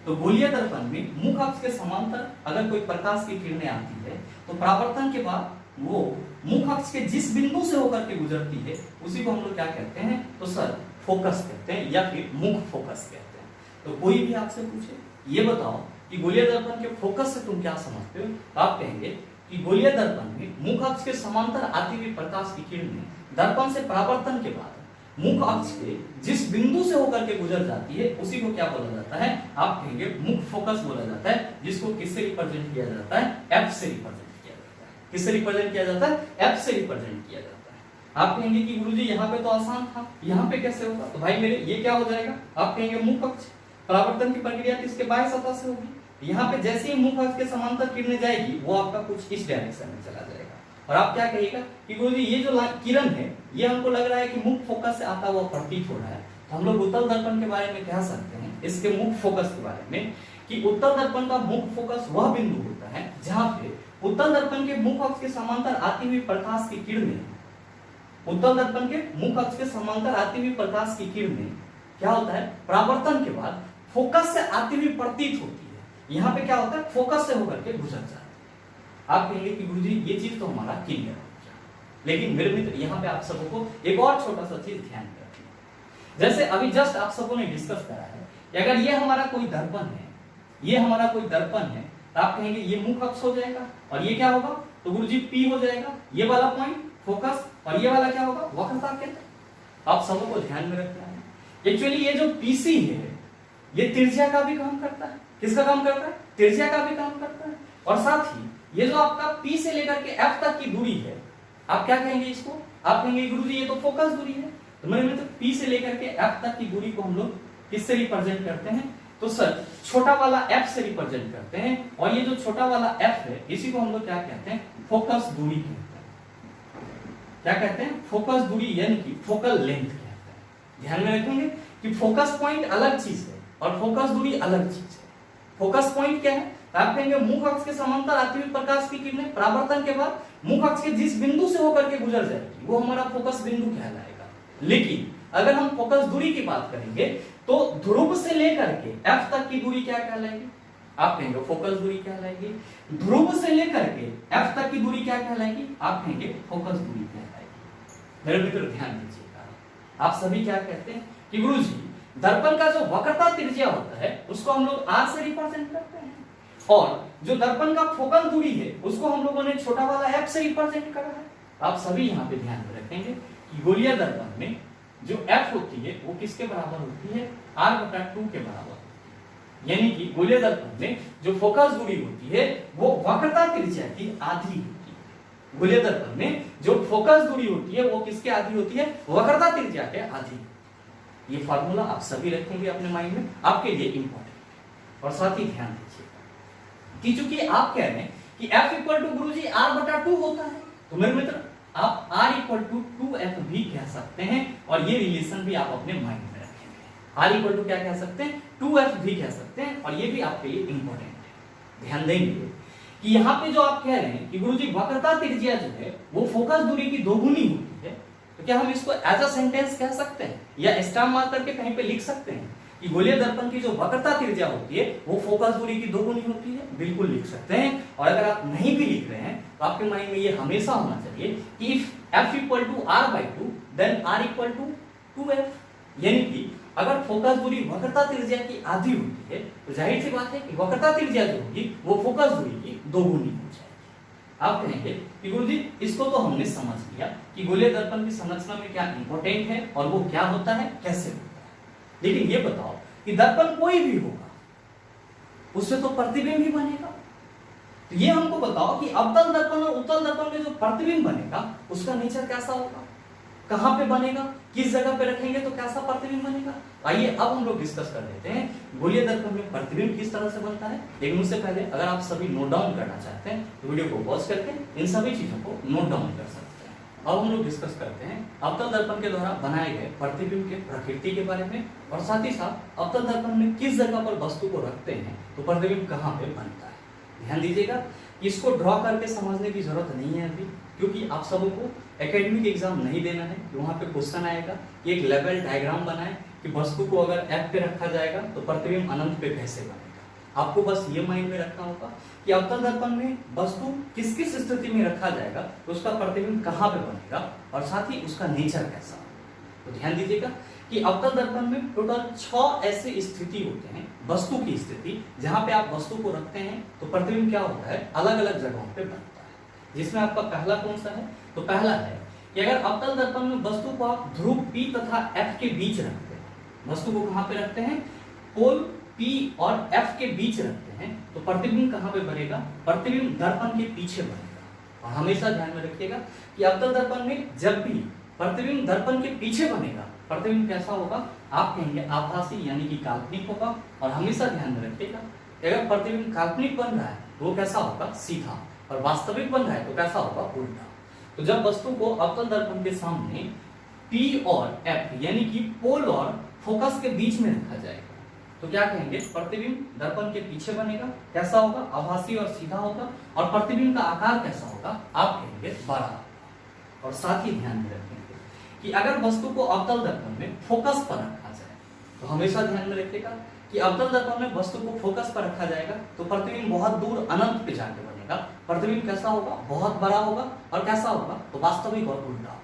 तो गोलीय दर्पण में मुख अक्ष के समांतर अगर कोई प्रकाश की किरणें आती है तो परावर्तन के बाद वो मुख अक्ष के जिस बिंदु से होकर के गुजरती है उसी को हम लोग क्या कहते हैं? तो सर फोकस कहते हैं या फिर मुख फोकस कहते हैं। तो कोई भी आपसे पूछे ये बताओ कि गोलीय दर्पण के फोकस से तुम क्या समझते हो? आप कहेंगे कि गोलीय दर्पण में मुख अक्ष के समांतर आती हुई प्रकाश की किरणें दर्पण से परावर्तन के बाद मुख अक्ष के जिस बिंदु से होकर के गुजर जाती है उसी को क्या बोला जाता है? आप कहेंगे मुख फोकस बोला जाता है, जिसको किससे रिप्रेजेंट किया जाता है? एफ से रिप्रेजेंट किया जाता है। किससे रिप्रेजेंट किया जाता है? एफ से रिप्रेजेंट किया जाता है। आप कहेंगे कि गुरुजी यहाँ पे तो आसान था, यहाँ पे कैसे होगा? तो भाई मेरे ये क्या हो जाएगा? आप कहेंगे मुख अक्ष। परावर्तन की प्रक्रिया किसके बाह्य सतह से होगी। यहाँ पे जैसे ही मुख अक्ष के समांतर किरणें जाएगी वो आपका कुछ इस डायरेक्शन में चला जाएगा और आप क्या कहिएगा कि गुरुजी ये जो किरण है ये हमको लग रहा है कि मुख फोकस से आता हुआ प्रतीत हो रहा है। तो हम लोग उत्तल दर्पण के बारे में कह सकते हैं, इसके मुख फोकस के बारे में, कि उत्तल दर्पण का मुख फोकस वह बिंदु होता है जहां पे उत्तल दर्पण के मुख अक्ष के समांतर आती हुई प्रकाश की किरणें, उत्तल दर्पण के मुख अक्ष के समांतर आती हुई प्रकाश की किरणें क्या होता है, परावर्तन के बाद फोकस से आती हुई प्रतीत होती है। यहाँ पे क्या होता है, फोकस से होकर के गुजर जाती है। आप कहेंगे कि गुरुजी ये चीज तो हमारा क्लियर हो गया, लेकिन मेरे मित्र यहाँ पे आप सबको एक और छोटा सा चीज ध्यान में रखिए। जैसे अभी जस्ट आप सबों ने डिस्कस करा है कि अगर ये हमारा कोई दर्पण है, ये हमारा कोई दर्पण है, तो आप कहेंगे ये मुख अक्ष हो जाएगा और ये क्या होगा, तो गुरुजी P हो जाएगा, ये वाला पॉइंट फोकस, और ये वाला क्या होगा, वक्रता केंद्र। आप सबको ध्यान में रखना है। एक्चुअली ये जो PC है ये त्रिज्या का भी काम करता है। किसका काम करता है, त्रिज्या का भी काम करता है। और साथ ही ये जो आपका P से लेकर के F तक की दूरी है, आप क्या कहेंगे इसको, आप कहेंगे गुरुजी ये तो फोकस दूरी है। तो मेरे मित्र P से लेकर के F तक की दूरी को हम लोग किससे रिप्रेजेंट करते हैं, तो सर छोटा वाला F से रिप्रेजेंट करते हैं। और ये जो छोटा वाला F है इसी को हम लोग क्या कहते हैं, फोकस दूरी कहते हैं। क्या कहते हैं, फोकस दूरी, यानी कि फोकल लेंथ कहते हैं। ध्यान में रखेंगे कि फोकस पॉइंट अलग चीज है और फोकस दूरी अलग चीज है। फोकस पॉइंट क्या है, तो आप कहेंगे मुख अक्ष के समांतर आती हुई प्रकाश की किरणें परावर्तन के बाद मुख अक्ष के जिस बिंदु से होकर के गुजर जाएगी वो हमारा फोकस बिंदु कहलाएगा। लेकिन अगर हम फोकस दूरी की बात करेंगे तो ध्रुव से लेकर के F तक की दूरी क्या कहलाएगी, आप कहेंगे फोकस दूरी कहलाएगी। ध्रुव से लेकर के F तक की दूरी क्या कहलाएगी, आप कहेंगे फोकस दूरी कहलाएगी। मेरे मित्र ध्यान दीजिएगा, आप सभी क्या कहते हैं कि गुरुजी दर्पण का जो वक्रता त्रिज्या होता है उसको हम लोग R से रिप्रेजेंट करते हैं, और जो दर्पण का फोकल दूरी है उसको हम लोगों ने छोटा वाला F से रिप्रेजेंट करा है। आप सभी यहाँ पे ध्यान में रखेंगे कि गोलीय दर्पण में जो F होती है वो किसके बराबर होती है, R/2 के बराबर होती है। यानी कि गोलीय दर्पण में जो फोकस दूरी होती है वो वक्रता त्रिज्या की आधी होती है। गोलीय दर्पण में जो फोकस दूरी होती है वो किसके आधी होती है, वक्रता त्रिज्या के आधी। ये फार्मूला आप सभी रखेंगे अपने माइंड में, आपके लिए इंपॉर्टेंट। और साथ ही ध्यान दीजिएगा कि चूंकि आप कह रहे हैं कि F equal to Guruji R/2 होता है, तो मेरे मित्र आप R इक्वल टू 2F भी कह सकते हैं, और ये रिलेशन भी आप अपने माइंड में रखेंगे। R इक्वल टू क्या कह सकते हैं, 2F भी कह सकते हैं, और ये भी आपके लिए इंपॉर्टेंट है। ध्यान देंगे कि यहाँ पे जो आप कह रहे हैं कि गुरुजी वक्रता त्रिज्या जो है वो फोकस दूरी की दोगुनी होती है, तो क्या हम इसको एज अ सेंटेंस कह सकते हैं या स्टार मार करके कहीं पे लिख सकते हैं कि गोलीय दर्पण की जो वक्रता त्रिज्या होती है वो फोकस दूरी की दोगुनी होती है। बिल्कुल लिख सकते हैं। और अगर आप नहीं भी लिख रहे हैं तो आपके माइंड में ये हमेशा होना चाहिए कि if F equal to R/2 then R equal to 2F। यानी कि अगर फोकस दूरी वक्रता त्रिज्या की आधी होती है तो जाहिर सी बात है कि वक्रता त्रिज्या जो होगी वो फोकस दूरी की दोगुनी हो जाएगी। आप कहेंगे कि गुरुजी इसको तो हमने समझ लिया कि गोलीय दर्पण की संरचना में क्या इंपॉर्टेंट है और वो क्या होता है, कैसे होता है, लेकिन ये बताओ कि दर्पण कोई भी होगा उससे तो प्रतिबिंब ही बनेगा। तो ये हमको बताओ कि अवतल दर्पण और उत्तल दर्पण में जो प्रतिबिंब बनेगा उसका नेचर कैसा होगा, कहां पे बनेगा, किस जगह पे रखेंगे तो कैसा प्रतिबिंब बनेगा। आइए अब हम लोग डिस्कस कर लेते हैं गोलीय दर्पण में प्रतिबिंब किस तरह से बनता है। लेकिन उससे पहले अगर आप सभी नोट डाउन करना चाहते हैं तो वीडियो को पॉज करके इन सभी चीजों को नोट डाउन कर सकते हैं। अब हम लोग डिस्कस करते हैं अवतल दर्पण के द्वारा बनाए गए प्रतिबिंब के प्रकृति के बारे में, और साथ ही साथ अवतल दर्पण में किस जगह पर वस्तु को रखते हैं तो प्रतिबिंब कहाँ पे बनता है। ध्यान दीजिएगा, इसको ड्रॉ करके समझने की जरूरत नहीं है अभी, क्योंकि आप सबको एकेडमिक एग्जाम नहीं देना है। वहां पे क्वेश्चन आएगा कि एक लेवल डायग्राम बनाए कि वस्तु को अगर F पे रखा जाएगा तो प्रतिबिंब अनंत पे कैसे बनेगा। आपको बस ये माइंड में रखना होगा कि अवतल दर्पण में वस्तु किस किस स्थिति में रखा जाएगा तो उसका प्रतिबिंब कहाँ पे बनेगा और साथ ही उसका नेचर कैसा होगा। तो ध्यान दीजिएगा कि अवतल दर्पण में टोटल 6 ऐसे स्थिति होते हैं, वस्तु की स्थिति, जहां पे आप वस्तु को रखते हैं तो प्रतिबिंब क्या होता है, अलग अलग जगहों पे बनता है। जिसमें आपका पहला कौन सा है, तो पहला है कि अगर अवतल दर्पण में वस्तु को आप ध्रुव P तथा F के बीच रखते हैं, वस्तु को कहां पे रखते हैं, पोल P और F के बीच रखते हैं, तो प्रतिबिंब कहां पे बनेगा, प्रतिबिंब दर्पण के पीछे बनेगा। और हमेशा ध्यान में रखिएगा कि अवतल दर्पण में जब भी प्रतिबिंब दर्पण के पीछे बनेगा प्रतिबिंब कैसा होगा, आप कहेंगे आभासी यानी कि काल्पनिक होगा। और हमेशा ध्यान में रखिएगा अगर प्रतिबिंब काल्पनिक बन रहा है तो वो कैसा होगा, सीधा, और वास्तविक बन रहा है तो कैसा होगा, उल्टा। तो जब वस्तु को अवतल दर्पण के सामने P और F यानी कि पोल और फोकस के बीच में रखा जाएगा तो क्या कहेंगे, प्रतिबिंब दर्पण के पीछे बनेगा, कैसा होगा, आभासी और सीधा होगा। और प्रतिबिंब का आकार कैसा होगा, आप कहेंगे बड़ा। और साथ ही ध्यान में रखेंगे कि अगर वस्तु को अवतल दर्पण में फोकस पर रखा जाए तो हमेशा ध्यान में रखिएगा कि अवतल दर्पण में वस्तु को फोकस पर रखा जाएगा तो प्रतिबिंब बहुत दूर अनंत पे जाके बनेगा। प्रतिबिंब कैसा होगा, बहुत बड़ा होगा। और कैसा होगा, तो वास्तविक और उल्टा।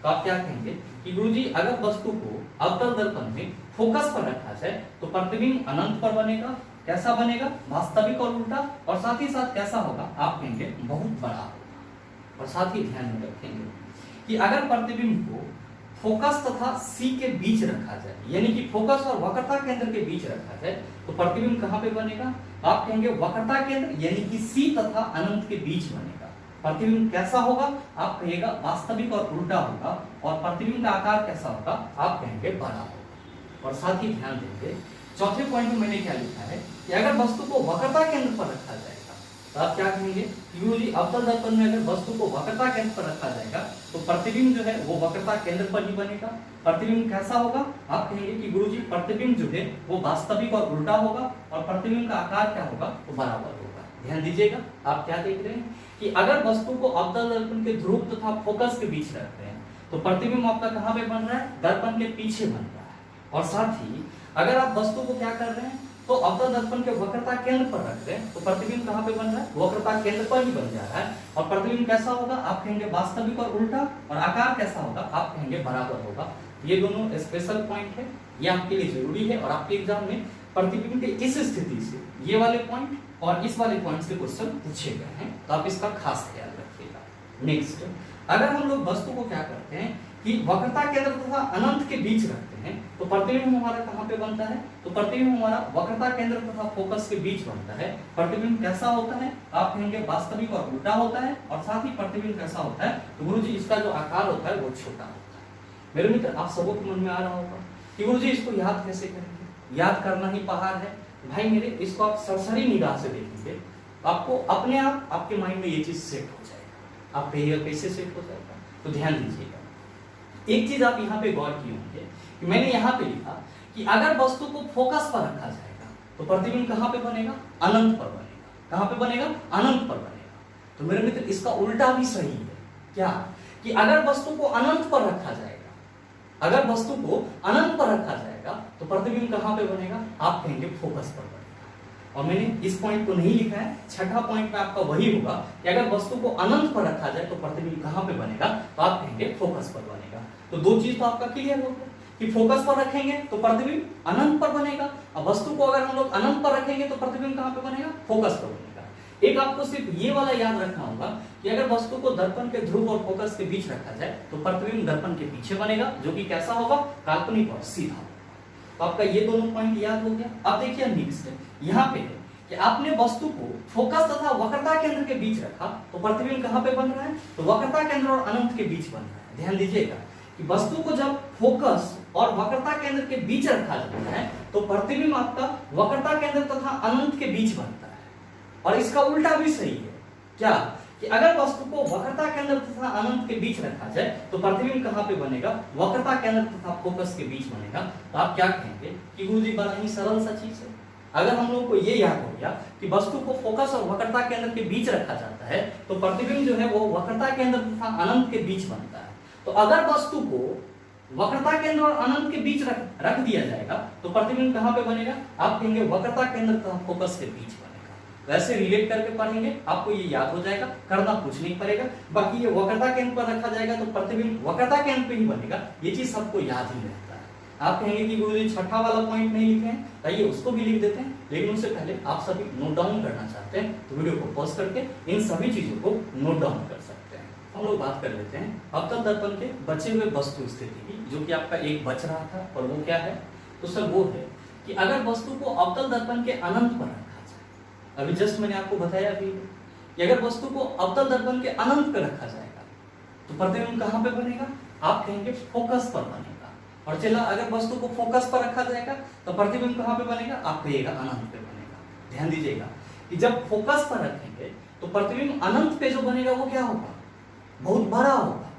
तो आप क्या कहेंगे कि गुरुजी अगर वस्तु को अवतल दर्पण में फोकस पर रखा जाए तो प्रतिबिंब अनंत पर बनेगा, कैसा बनेगा, वास्तविक और उल्टा। और साथ ही साथ कैसा होगा, आप कहेंगे बहुत बड़ा होगा। और साथ ही ध्यान में रखेंगे कि अगर प्रतिबिंब को फोकस तथा सी के बीच रखा जाए यानी कि फोकस और वक्रता केंद्र के बीच रखा जाए तो प्रतिबिंब कहां पे बनेगा, आप कहेंगे वक्रता केंद्र यानी कि सी तथा अनंत के बीच बनेगा। प्रतिबिंब कैसा होगा, आप कहिएगा वास्तविक और उल्टा होगा। और प्रतिबिंब का आकार कैसा होगा, आप कहेंगे बड़ा होगा। और साथ ही ध्यान देंगे चौथे पॉइंट में मैंने क्या लिखा है कि अगर वस्तु को वक्रता केंद्र पर रखा जाएगा तो आप क्या कहेंगे, गुरुजी अवतल दर्पण में अगर वस्तु को वक्रता केंद्र पर रखा जाएगा तो प्रतिबिंब जो है वो वक्रता केंद्र पर ही बनेगा। प्रतिबिंब कैसा होगा, आप कहेंगे कि गुरुजी प्रतिबिंब जो है वो वास्तविक और उल्टा होगा। और प्रतिबिंब का आकार क्या होगा, वो बराबर होगा। ध्यान दीजिएगा आप क्या देख रहे हैं कि अगर वस्तु को अवतल दर्पण के ध्रुव तथा फोकस के बीच रखते हैं तो प्रतिबिंब आपका कहां पे बन रहा है, दर्पण के पीछे बन रहा है। और साथ ही अगर आप वस्तु को क्या कर रहे हैं तो अवतल दर्पण के वक्रता केंद्र पर रख रहे हैं तो प्रतिबिंब कहां पे बन रहा है, वक्रता केंद्र पर ही बन जा रहा है। और प्रतिबिंब कैसा होगा, आप कहेंगे वास्तविक और उल्टा। और आकार कैसा होगा, आप कहेंगे बराबर होगा। ये दोनों स्पेशल पॉइंट है, ये आपके लिए जरूरी है। और आपके एग्जाम में प्रतिबिंब के इस स्थिति से ये वाले पॉइंट और इस वाले पॉइंट से क्वेश्चन पूछे गए हैं, तो आप इसका खास ख्याल रखिएगा। नेक्स्ट, अगर हम लोग वस्तु को क्या करते हैं कि वक्रता केंद्र तथा अनंत के बीच रखते हैं तो प्रतिबिंब हमारा कहां पे बनता है, तो प्रतिबिंब हमारा वक्रता केंद्र तथा फोकस के बीच बनता है। प्रतिबिंब कैसा होता है, आप कहेंगे वास्तविक और उल्टा होता है। और साथ ही प्रतिबिंब कैसा होता है, तो गुरुजी इसका जो आकार होता है वो छोटा होता है। मेरे मित्र आप सबों के मन में आ रहा होगा कि गुरुजी इसको याद कैसे करेंगे, याद करना ही पहाड़ है। भाई मेरे, इसको आप सरसरी निगाह से देखेंगे आपको अपने आप आपके माइंड में ये चीज सेट हो जाएगा। आप कहिएगा कैसे सेट हो जाएगा, तो ध्यान दीजिएगा। एक चीज आप यहाँ पे गौर किए होंगे कि मैंने यहाँ पे लिखा कि अगर वस्तु को फोकस पर रखा जाएगा तो प्रतिबिंब कहां पे बनेगा, अनंत पर बनेगा। कहां पे बनेगा, अनंत पर बनेगा। तो मेरे मित्र इसका उल्टा भी सही है, क्या कि अगर वस्तु को अनंत पर रखा जाएगा, अगर वस्तु को अनंत पर रखा जाएगा तो प्रतिबिंब कहां पे बनेगा, आप कहेंगे फोकस पर बनेगा। और मैंने इस पॉइंट को नहीं लिखा है, छठा पॉइंट में आपका वही होगा कि अगर वस्तु को अनंत पर रखा जाए तो प्रतिबिंब कहां पे बनेगा, तो आप कहेंगे फोकस पर बनेगा। तो दो चीज तो आपका क्लियर हो गया कि फोकस पर रखेंगे तो प्रतिबिंब अनंत पर बनेगा, और वस्तु को अगर हम लोग अनंत पर रखेंगे तो प्रतिबिंब कहां पे बनेगा, फोकस पर बनेगा। एक आपको सिर्फ ये वाला याद रखना होगा कि अगर वस्तु को दर्पण के ध्रुव और फोकस के बीच रखा जाए तो प्रतिबिंब दर्पण के पीछे बनेगा, जो कि कैसा होगा, काल्पनिक और सीधा होगा। तो आपका ये दोनों पॉइंट याद हो गया। अब देखिए नेक्स्ट यहाँ पे है कि आपने वस्तु को फोकस तथा वक्रता केंद्र के बीच रखा तो प्रतिबिंब कहां पे बन रहा है, तो वक्रता केंद्र और अनंत के बीच बन रहा है। ध्यान दीजिएगा कि वस्तु को जब फोकस और वक्रता केंद्र के बीच रखा जाता है तो प्रतिबिंब आपका वक्रता केंद्र तथा अनंत के बीच बनता है। और इसका उल्टा भी सही है, क्या कि अगर वस्तु को वक्रता केंद्र तथा अनंत के बीच रखा जाए तो प्रतिबिंब कहां पे बनेगा, वक्रता केंद्र तथा फोकस के बीच बनेगा। तो आप क्या कहेंगे कि गुरुजी बड़ा ही सरल सा चीज है। अगर हम लोगों को ये याद हो गया कि वस्तु को फोकस और वक्रता केंद्र के बीच रखा जाता है तो प्रतिबिंब जो है वो वक्रता केंद्र तथा अनंत के बीच बनता है। तो अगर वस्तु को वक्रता केंद्र और अनंत के बीच रख दिया जाएगा तो प्रतिबिंब कहां पे बनेगा, आप कहेंगे वक्रता केंद्र तथा फोकस के बीच बनेगा। वैसे रिलेट करके पढ़ेंगे आपको ये याद हो जाएगा, करना कुछ नहीं पड़ेगा। बाकी ये वक्रता केंद्र पर रखा जाएगा तो प्रतिबिंब वक्रता केंद्र पे ही बनेगा, ये चीज सबको याद ही रहता है। आप कहेंगे कि गुरुजी छठा वाला पॉइंट नहीं लिखे हैं, आइए उसको भी लिख देते हैं। लेकिन उससे पहले आप सभी नोट डाउन करना चाहते हैं तो वीडियो को पॉज करके इन सभी चीजों को नोट डाउन कर सकते हैं। हम लोग बात कर लेते हैं अवतल दर्पण के बचे हुए वस्तु स्थिति की, जो कि आपका एक बच रहा था। और वो क्या है, तो सर वो है कि अगर वस्तु को अवतल दर्पण के अनंत पर रखा जाए, अभी जस्ट मैंने आपको बताया अभी कि अगर वस्तु को अवतल दर्पण के अनंत पर रखा जाएगा तो प्रतिबिंब कहां पे बनेगा, आप कहेंगे फोकस पर बनेगा। और चला अगर वस्तु को फोकस पर रखा जाएगा तो प्रतिबिंब कहाँ पे बनेगा, आप कहिएगा अनंत पे बनेगा। ध्यान दीजिएगा कि जब फोकस पर रखेंगे तो प्रतिबिंब अनंत पे जो बनेगा वो क्या होगा, बहुत बड़ा होगा।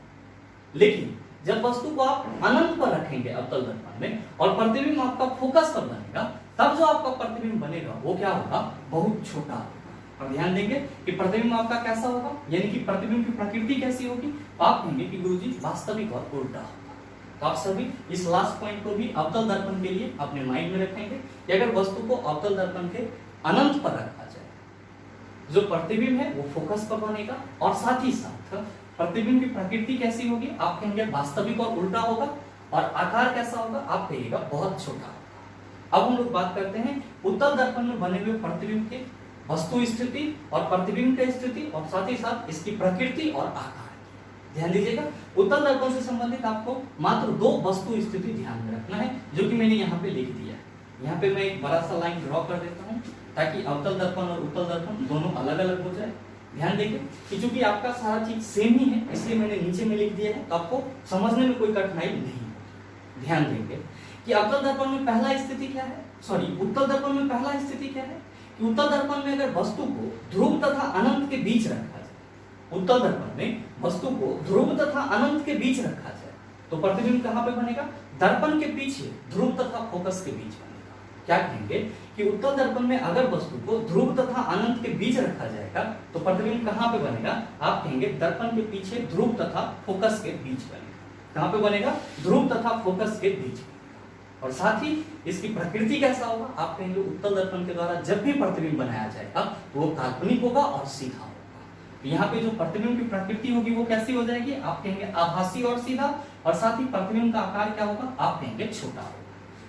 लेकिन जब वस्तु को आप अनंत पर रखेंगे अवतल दर्पण में और प्रतिबिंब आपका फोकस पर बनेगा, तब जो आपका प्रतिबिंब बनेगा वो क्या होगा, बहुत छोटा होगा। और ध्यान देंगे कि प्रतिबिंब आपका कैसा होगा, यानी कि प्रतिबिंब की प्रकृति कैसी होगी, आप कहेंगे कि गुरुजी वास्तविक और उल्टा होगा। तो आप सभी इस लास्ट पॉइंट को भी अवतल दर्पण के लिए अपने माइंड में रखेंगे कि अगर वस्तु को अवतल दर्पण के अनंत पर रखा जाए, जो प्रतिबिंब है वो फोकस पर बनेगा और साथ ही साथ प्रतिबिंब की प्रकृति कैसी होगी, आप कहेंगे वास्तविक और उल्टा होगा। और आकार कैसा होगा, आप कहिएगा बहुत छोटा होगा। अब हम लोग बात करते हैं उत्तल दर्पण में बने हुए प्रतिबिंब के वस्तु स्थिति और प्रतिबिंब की स्थिति और साथ ही साथ इसकी प्रकृति और आकार। ध्यान दीजिएगा, उत्तल दर्पण से संबंधित आपको मात्र दो वस्तु स्थिति ध्यान में रखना है, जो कि मैंने यहाँ पे लिख दिया है। यहाँ पे मैं एक बड़ा सा लाइन ड्रॉ कर देता हूँ ताकि अवतल दर्पण और उत्तल दर्पण दोनों अलग अलग हो जाए। ध्यान देखिए कि चूंकि आपका सारा चीज सेम ही है, इसलिए मैंने नीचे में लिख दिया है, तो आपको समझने में कोई कठिनाई नहीं होगी। ध्यान देंगे कि अवतल दर्पण में पहला स्थिति क्या है, उत्तल दर्पण में पहला स्थिति क्या है कि उत्तल दर्पण में अगर वस्तु को ध्रुव तथा अनंत के बीच रखा जाए, उत्तल दर्पण में वस्तु को ध्रुव तथा अनंत के बीच रखा जाए तो प्रतिबिंब कहाँ पे बनेगा, दर्पण के पीछे ध्रुव तथा फोकस के बीच बनेगा। क्या कहेंगे कि उत्तल दर्पण में अगर वस्तु को ध्रुव तथा अनंत के बीच रखा जाएगा तो प्रतिबिंब कहाँ पे बनेगा, आप कहेंगे दर्पण के पीछे ध्रुव तथा फोकस के बीच बनेगा। कहाँ पे बनेगा, ध्रुव तथा फोकस के बीच। और साथ ही इसकी प्रकृति कैसा होगा, आप कहेंगे उत्तल दर्पण के द्वारा जब भी प्रतिबिंब बनाया जाएगा तो वो काल्पनिक होगा और सीधा होगा। यहाँ पे जो प्रतिबिंब की प्रकृति होगी वो कैसी हो जाएगी, आप कहेंगे आभासी और सीधा। और साथ ही प्रतिबिंब का आकार क्या होगा, आप कहेंगे छोटा होगा।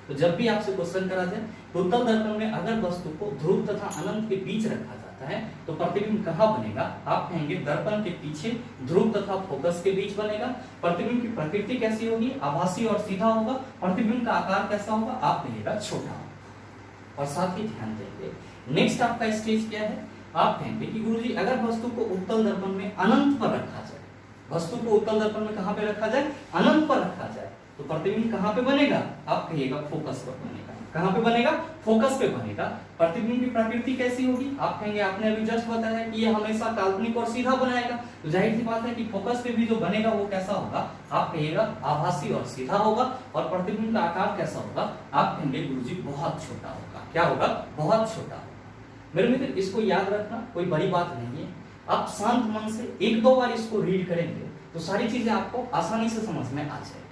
तो जब भी आपसे क्वेश्चन करा जाए तो उत्तल दर्पण में अगर वस्तु को ध्रुव तथा अनंत के बीच रखा जाता है तो प्रतिबिंब कहाँ बनेगा, आप कहेंगे दर्पण के पीछे ध्रुव तथा फोकस के बीच बनेगा। प्रतिबिंब की प्रकृति कैसी होगी, आभासी और सीधा होगा। प्रतिबिंब का आकार कैसा होगा, आप कहेगा छोटा होगा। और साथ ही ध्यान देंगे नेक्स्ट आपका स्टेज क्या है, आप कहेंगे कि गुरुजी अगर वस्तु को उत्तल दर्पण में अनंत पर रखा जाए, वस्तु को उत्तल दर्पण में कहाँ पे रखा जाए, अनंत पर रखा जाए तो प्रतिबिंब कहाँ पे बनेगा, आप कहिएगा फोकस पर बनेगा। कहाँ पे बनेगा, फोकस पे बनेगा। प्रतिबिंब की प्रकृति कैसी होगी, आप कहेंगे आपने अभी जस्ट बताया कि ये हमेशा काल्पनिक और सीधा बनाएगा, तो जाहिर सी बात है कि फोकस पे भी जो बनेगा वो कैसा होगा, आप कहिएगा आभासी और सीधा होगा। और प्रतिबिंब का आकार कैसा होगा, आप कहेंगे गुरुजी बहुत छोटा होगा। क्या होगा, बहुत छोटा होगा। मेरे मित्र इसको याद रखना कोई बड़ी बात नहीं है, आप शांत मन से एक दो बार इसको रीड करेंगे तो सारी चीजें आपको आसानी से समझ में आ जाएगी।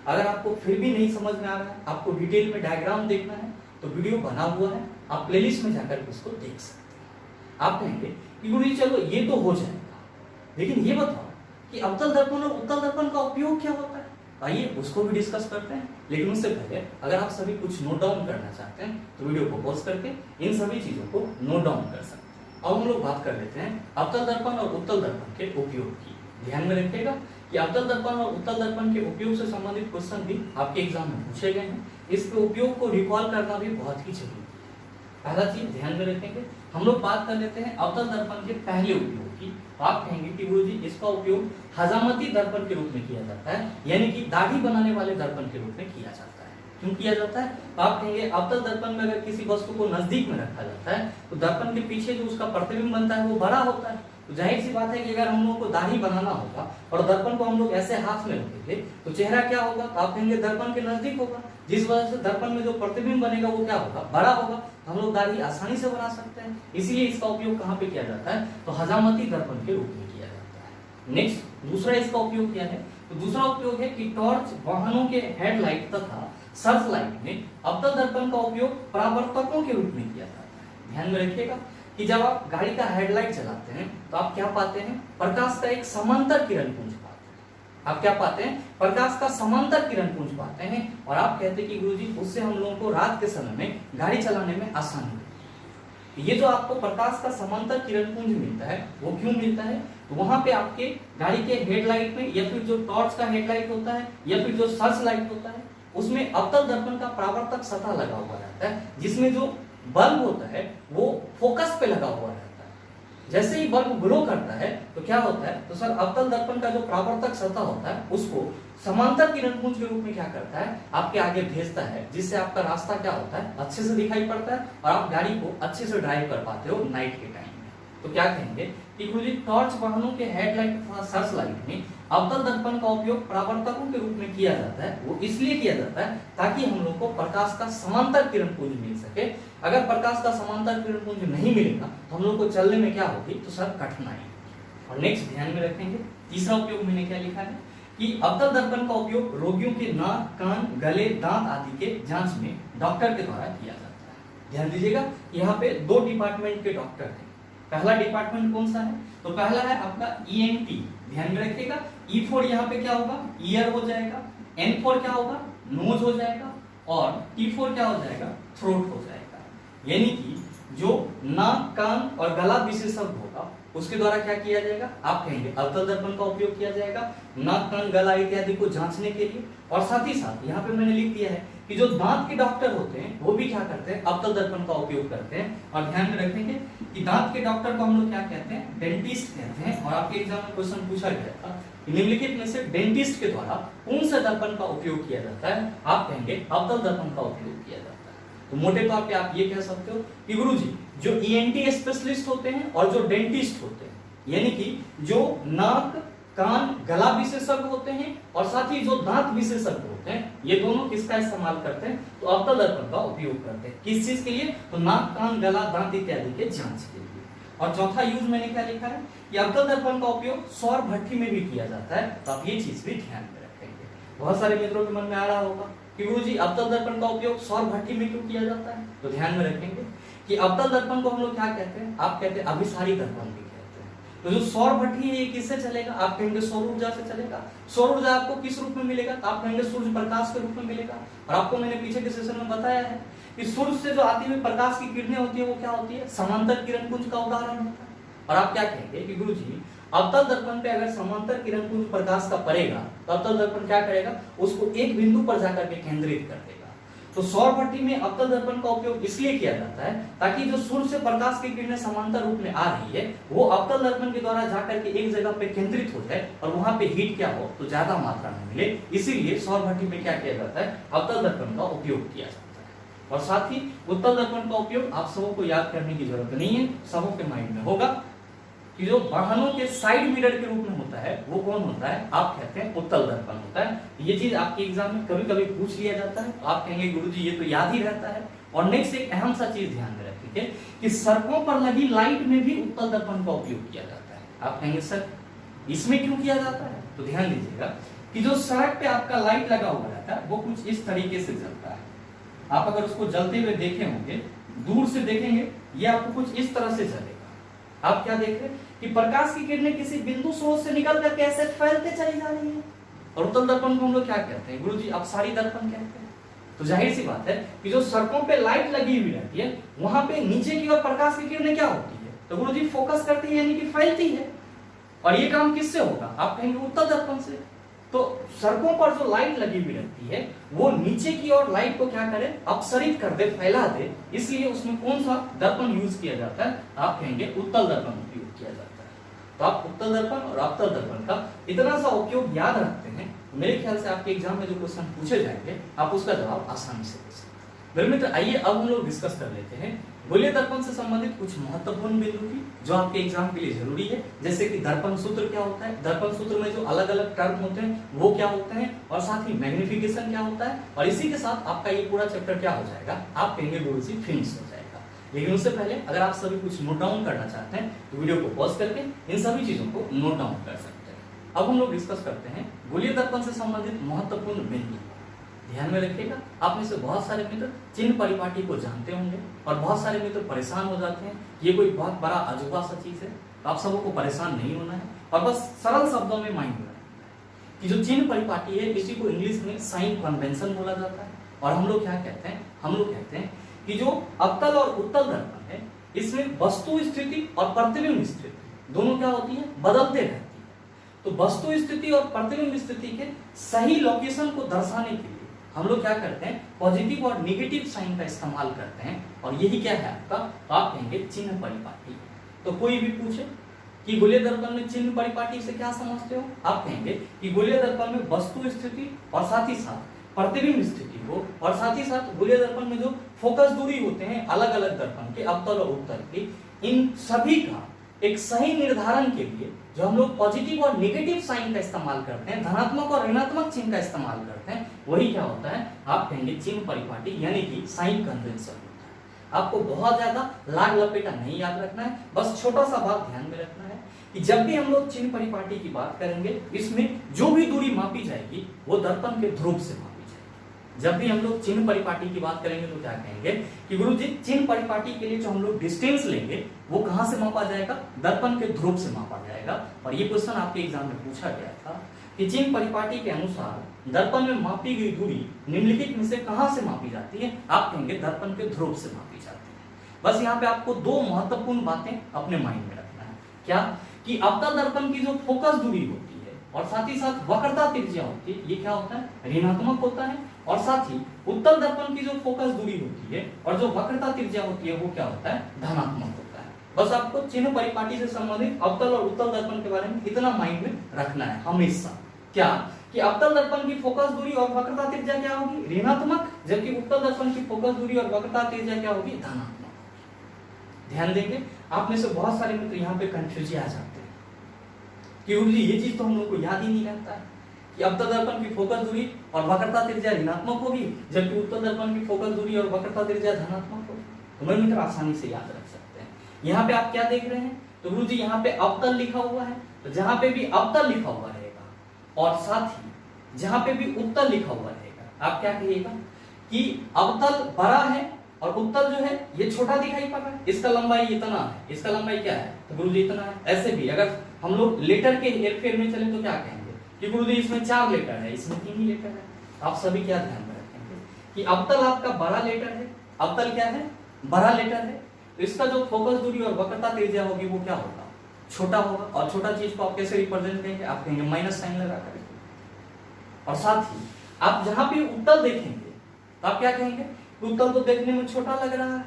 अगर आपको फिर भी नहीं समझ में आ रहा है, आपको डिटेल में डायग्राम देखना है तो वीडियो बना हुआ है, आप प्लेलिस्ट में जाकर उसको देख सकते हैं। आप कहेंगे कि गुरुजी चलो ये तो हो जाएगा, लेकिन ये बताओ कि अवतल दर्पण और उत्तल दर्पण का उपयोग क्या होता है, आइए उसको भी डिस्कस करते हैं। लेकिन उससे पहले अगर आप सभी कुछ नोट डाउन करना चाहते हैं तो वीडियो को पॉज करके इन सभी चीजों को नोट डाउन कर सकते हैं। अब हम लोग बात कर लेते हैं अवतल दर्पण और उत्तल दर्पण के उपयोग की। ध्यान में रखिएगा कि अवतल दर्पण और उत्तल दर्पण के उपयोग से संबंधित क्वेश्चन भी आपके एग्जाम में पूछे गए हैं। इसके उपयोग को रिकॉल करना भी बहुत ही जरूरी है। पहला चीज ध्यान में रखेंगे, हम लोग बात कर लेते हैं अवतल दर्पण के पहले उपयोग की। आप कहेंगे कि गुरुजी इसका उपयोग हजामती दर्पण के रूप में किया जाता है, यानी कि दाढ़ी बनाने वाले दर्पण के रूप में किया जाता है। क्यों किया जाता है, तो आप कहेंगे अवतल दर्पण में अगर किसी वस्तु को नजदीक में रखा जाता है तो दर्पण के पीछे जो उसका प्रतिबिंब बनता है वो बड़ा होता है। तो जाहिर सी बात है कि अगर हम लोगों को दाढ़ी बनाना होगा और दर्पण को हम लोग ऐसे हाथ में रखेंगे तो चेहरा क्या होगा, तो आप कहेंगे दर्पण के नजदीक होगा, जिस वजह से दर्पण में जो प्रतिबिंब बनेगा वो क्या होगा, बड़ा होगा। हम लोग दाढ़ी आसानी से बना सकते हैं, इसीलिए इसका उपयोग कहाँ पे किया जाता है, तो हजामती दर्पण के रूप में किया जाता है। नेक्स्ट दूसरा इसका उपयोग क्या है, तो दूसरा उपयोग है कि टॉर्च, वाहनों के हेडलाइट तथा सर्च लाइट में अवतल दर्पण का उपयोग परावर्तकों के रूप में किया जाता है। ध्यान में रखिएगा कि जब आप गाड़ी का हेडलाइट चलाते हैं तो आप क्या पाते हैं, प्रकाश का एक समांतर किरण पुंज पाते हैं। आप क्या पाते हैं, प्रकाश का समांतर किरण पुंज पाते हैं। और आप कहते हैं कि गुरुजी उससे हम लोगों को रात के समय में गाड़ी चलाने में आसानी होती है। ये जो आपको प्रकाश का समांतर किरण पुंज मिलता है वो क्यों मिलता है, तो वहां पे आपके गाड़ी के हेडलाइट में या फिर जो टॉर्च का हेडलाइट होता है या फिर जो सर्च लाइट होता है उसमें अवतल दर्पण का परावर्तक सतह लगा हुआ रहता है, जिसमें जो बल्ब होता है वो फोकस पे लगा हुआ रहता है। जैसे ही बल्ब ग्लो करता है तो क्या होता है, तो सर अवतल दर्पण का जो परावर्तक सतह होता है उसको समांतर किरण पुंज के रूप में क्या करता है, आपके आगे भेजता है, जिससे आपका रास्ता क्या होता है, अच्छे से दिखाई पड़ता है और आप गाड़ी को अच्छे से ड्राइव कर पाते हो नाइट के टाइम में। तो क्या कहेंगे कि गुरुजी टॉर्च वाहनों के हेडलाइट तथा सर्च लाइट में अवतल दर्पण का उपयोग परावर्तकों के रूप में किया जाता है। वो इसलिए किया जाता है ताकि हम लोग को प्रकाश का समांतर किरण पुंज मिल सके। अगर प्रकाश का समांतर किरण पुंज नहीं मिलेगा तो हम लोग को चलने में क्या होगी, तो सर कठिनाई। और नेक्स्ट ध्यान में रखेंगे, तीसरा उपयोग मैंने क्या लिखा है कि अवतल दर्पण का उपयोग रोगियों के नाक, कान, गले, दांत आदि के जांच में डॉक्टर के द्वारा किया जाता है। ध्यान दीजिएगा, यहाँ पे दो डिपार्टमेंट के डॉक्टर हैं। पहला डिपार्टमेंट कौन सा है, तो पहला है आपका ईएनटी। ध्यान में रखिएगा, ई फॉर यहाँ पे क्या होगा, ईयर हो जाएगा, एन फॉर क्या होगा, नोज हो जाएगा, और टी फॉर क्या हो जाएगा, थ्रोट हो जाएगा। यानी कि जो नाक, कान और गला विशेषज्ञ होगा उसके द्वारा क्या किया जाएगा, आप कहेंगे अवतल दर्पण का उपयोग किया जाएगा नाक, कान, गला इत्यादि को जांचने के लिए। और साथ ही साथ यहाँ पे मैंने लिख दिया है कि जो दांत के डॉक्टर होते हैं वो भी क्या करते हैं, अवतल दर्पण का उपयोग करते हैं। और ध्यान में रखेंगे कि दांत के डॉक्टर को हम लोग क्या कहते हैं, डेंटिस्ट कहते हैं। और आपके एग्जाम में क्वेश्चन पूछा गया था निम्नलिखित में से डेंटिस्ट के द्वारा कौन सा दर्पण का उपयोग किया जाता है, आप कहेंगे अवतल दर्पण का उपयोग किया जाता है। तो मोटे तौर पे आप ये कह सकते हो कि गुरुजी जो ईएनटी स्पेशलिस्ट होते हैं और जो डेंटिस्ट होते हैं, यानी कि जो नाक, कान, गला विशेषज्ञ होते हैं और साथ ही जो दांत विशेषज्ञ होते हैं, ये दोनों किसका इस्तेमाल करते हैं, तो अवतल दर्पण का उपयोग करते हैं। किस चीज के लिए, तो नाक, कान, गला, दांत इत्यादि के जांच के लिए। और चौथा यूज मैंने क्या लिखा है कि अवतल दर्पण का उपयोग सौर भट्ठी में भी किया जाता है। तो आप ये चीज भी ध्यान में रखेंगे। बहुत सारे मित्रों के मन में आ रहा होगा कि गुरुजी अवतल दर्पण का उपयोग सौर भट्ठी में क्यों किया जाता है, तो ध्यान में रखेंगे कि अवतल दर्पण को हम लोग क्या कहते हैं, आप कहते हैं अभिसारी दर्पण भी कहते हैं। तो जो सौर भट्ठी है ये किससे चलेगा, आप कहेंगे सौर ऊर्जा से चलेगा। सौर ऊर्जा आपको किस रूप में मिलेगा, तो आप कहेंगे सूर्य प्रकाश के रूप में मिलेगा। और आपको मैंने पीछे के सेशन में बताया है कि सूर्य से जो आती हुई प्रकाश की किरणें होती है वो क्या होती है, समांतर किरण पुंज का उदाहरण होता है। और आप क्या कहेंगे कि गुरुजी अवतल दर्पण पे अगर समांतर किरण पुंज प्रकाश का पड़ेगा तो अवतल दर्पण क्या करेगा, उसको एक बिंदु पर जाकर के केंद्रित कर देगा। तो सौर भट्ठी में अवतल दर्पण का उपयोग इसलिए किया जाता है ताकि जो सूर्य से प्रकाश की किरणें समांतर रूप में आ रही है वो अवतल दर्पण के द्वारा जाकर के एक जगह पे केंद्रित हो जाए और वहां पे हीट क्या हो, तो ज्यादा मात्रा में मिले। इसीलिए सौर भट्ठी में क्या किया जाता है, अवतल दर्पण का उपयोग किया जाता है। और साथ ही उत्तल दर्पण का उपयोग आप सबों को याद करने की जरूरत नहीं है, सबों के माइंड में होगा कि जो वाहनों के साइड मिरर के रूप में होता है वो कौन होता है, आप कहते हैं उत्तल दर्पण होता है। ये चीज आपके एग्जाम में कभी कभी पूछ लिया जाता है, आप कहेंगे गुरुजी ये तो याद ही रहता है। और नेक्स्ट एक अहम सा चीज ध्यान में रखिए कि सड़कों पर लगी लाइट में भी उत्तल दर्पण का उपयोग किया जाता है। आप कहेंगे सर इसमें क्यों किया जाता है, तो ध्यान दीजिएगा कि जो सड़क पे आपका लाइट लगा हुआ रहता है वो कुछ इस तरीके से जलता है। आप अगर उसको जलते हुए देखे होंगे, दूर से देखेंगे ये आपको कुछ इस तरह से जलेगा। आप क्या देख रहे हैं कि प्रकाश की किरणें किसी बिंदु स्रोत से निकल कर कैसे फैलते चली जा रही हैं। और उत्तल दर्पण को हम लोग क्या कहते हैं, गुरुजी अपसारी दर्पण कहते हैं। तो जाहिर सी बात है कि जो सड़कों पे लाइट लगी हुई रहती है वहां पे नीचे की ओर प्रकाश की किरणें क्या होती है, तो गुरुजी फोकस करती है यानी कि फैलती है। और ये काम किससे होगा, आप कहेंगे उत्तल दर्पण से। तो सड़कों पर जो लाइट लगी हुई रहती है वो नीचे की ओर लाइट को क्या करे, अपसरित कर दे, फैला दे। इसलिए उसमें कौन सा दर्पण यूज किया जाता है, आप कहेंगे उत्तल दर्पण उपयोग किया जाता है। तो आप उत्तल दर्पण और अवतल दर्पण का इतना सा उपयोग याद रखते हैं, मेरे ख्याल से आपके एग्जाम में जो क्वेश्चन पूछे जाएंगे आप उसका जवाब आसानी से दे सकते हैं। मेरे मित्र आइए अब हम लोग डिस्कस कर लेते हैं गोलीय दर्पण से संबंधित कुछ महत्वपूर्ण बिंदु की जो आपके एग्जाम के लिए जरूरी है। जैसे कि दर्पण सूत्र क्या होता है, दर्पण सूत्र में जो अलग अलग टर्म होते हैं वो क्या होते हैं, और साथ ही मैग्निफिकेशन क्या होता है। और इसी के साथ आपका ये पूरा चैप्टर क्या हो जाएगा, आप कहेंगे गुरुजी फिनिश हो जाएगा। लेकिन उससे पहले अगर आप सभी कुछ नोट डाउन करना चाहते हैं तो वीडियो को पॉज करके इन सभी चीजों को नोट डाउन कर सकते हैं। अब हम लोग डिस्कस करते हैं गोलीय दर्पण से संबंधित महत्वपूर्ण बिंदु। ध्यान में रखिएगा, आप में से बहुत सारे मित्र चिन्ह परिपाटी को जानते होंगे और बहुत सारे मित्र परेशान हो जाते हैं, ये कोई बहुत बड़ा अजूबा सा चीज है। तो आप सबको परेशान नहीं होना है और बस सरल शब्दों में माइंड में रखना है कि जो चिन्ह परिपाटी है इसी को इंग्लिश में साइन कन्वेंशन बोला जाता है। और हम लोग क्या कहते हैं, हम लोग कहते हैं कि जो अवतल और उत्तल दर्पण है इसमें वस्तु स्थिति और प्रतिबिंब स्थिति दोनों क्या होती है, बदलते रहती है। तो वस्तु स्थिति और प्रतिबिंब स्थिति के सही लोकेशन को दर्शाने के लिए हम लोग क्या करते हैं, पॉजिटिव और नेगेटिव साइन का इस्तेमाल करते हैं। और यही क्या है आपका, आप कहेंगे चिन्ह परिपाटी। तो कोई भी पूछे कि गोलीय दर्पण में चिन्ह परिपाटी से क्या समझते हो, आप कहेंगे कि गोलीय दर्पण में वस्तु स्थिति और साथ ही साथ प्रतिबिंब स्थिति को, और साथ ही साथ गोलीय दर्पण में जो फोकस दूरी होते हैं अलग अलग दर्पण के, अवतल और उत्तल के, इन सभी का एक सही निर्धारण के लिए जो हम लोग पॉजिटिव और नेगेटिव साइन का इस्तेमाल करते हैं, धनात्मक और ऋणात्मक चिन्ह का इस्तेमाल करते हैं, वही क्या होता है, आप कहेंगे चिन्ह परिपाटी यानी कि साइन कन्वेंशन होता है। आपको बहुत ज्यादा लाग लपेटा नहीं याद रखना है, बस छोटा सा बात ध्यान में रखना है कि जब भी हम लोग चिन्ह परिपाटी की बात करेंगे, इसमें जो भी दूरी मापी जाएगी वो दर्पण के ध्रुव से मापी जाएगी। जब भी हम लोग चिन्ह परिपाटी की बात करेंगे तो क्या कहेंगे कि गुरुजी चिन्ह परिपाटी के लिए जो हम लोग डिस्टेंस लेंगे वो कहां से मापा जाएगा, दर्पण के ध्रुव से मापा जाएगा। और ये क्वेश्चन आपके एग्जाम में पूछा गया था कि चिन्ह परिपाटी के अनुसार दर्पण में मापी गई दूरी निम्नलिखित में से कहां से मापी जाती है, आप कहेंगे दर्पण के ध्रुव से मापी जाती है। बस यहाँ पे आपको दो महत्वपूर्ण बातें अपने माइंड में रखना है, क्या कि अवतल दर्पण की जो फोकस दूरी होती है और साथ ही साथ वक्रता त्रिज्या होती है, ये क्या होता है, ऋणात्मक होता है, और साथ ही उत्तल दर्पण की जो फोकस दूरी होती है और जो वक्रता त्रिज्या होती है वो क्या होता है, धनात्मक होता है। बस आपको चिन्ह परिपाटी से संबंधित अवतल और उत्तल दर्पण के बारे में इतना माइंड में रखना है हमेशा, क्या कि अवतल दर्पण की फोकस दूरी और वक्रता त्रिज्या क्या होगी, ऋणात्मक, जबकि उत्तल दर्पण की फोकस दूरी और वक्रता त्रिज्या क्या होगी, धनात्मक। ध्यान देंगे, आप में से बहुत सारे मित्र यहाँ पे कंफ्यूज आ जाते हैं कि गुरुजी ये चीज तो हम लोग को याद ही नहीं रहता है कि अवतल दर्पण की फोकस दूरी और वक्रता त्रिज्या ऋणात्मक होगी, जबकि उत्तल दर्पण की फोकस दूरी और वक्रता त्रिज्या धनात्मक होगी। तो मेरे मित्र आसानी से याद रख सकते हैं। यहाँ पे आप क्या देख रहे हैं, तो गुरुजी यहाँ पे अवतल लिखा हुआ है, तो जहां पे भी अवतल लिखा हुआ रहेगा और साथ ही जहां पे भी उत्तल लिखा हुआ रहेगा, आप क्या कहिएगा कि अवतल बड़ा है और उत्तल जो है ये छोटा दिखाई पड़ रहा है, इसका लंबाई इतना है, इसका लंबाई क्या है, तो गुरुजी इतना है। ऐसे भी अगर हम लोग लेटर के हेरफेर में चले तो क्या कहेंगे कि गुरुजी इसमें 4 लेटर है, इसमें 3 ही लेटर है। आप सभी क्या ध्यान में रखेंगे कि अवतल आपका बड़ा लेटर है, अवतल क्या है, बड़ा लेटर है, तो इसका जो फोकस दूरी और वक्रता त्रिज्या होगी वो क्या होगा, छोटा होगा। और छोटा चीज को आप कैसे रिप्रेजेंट करेंगे, आप कहेंगे माइनस साइन लगा कर। और साथ ही आप जहां भी उत्तल देखेंगे तो आप क्या कहेंगे, उत्तल तो देखने में छोटा लग रहा है,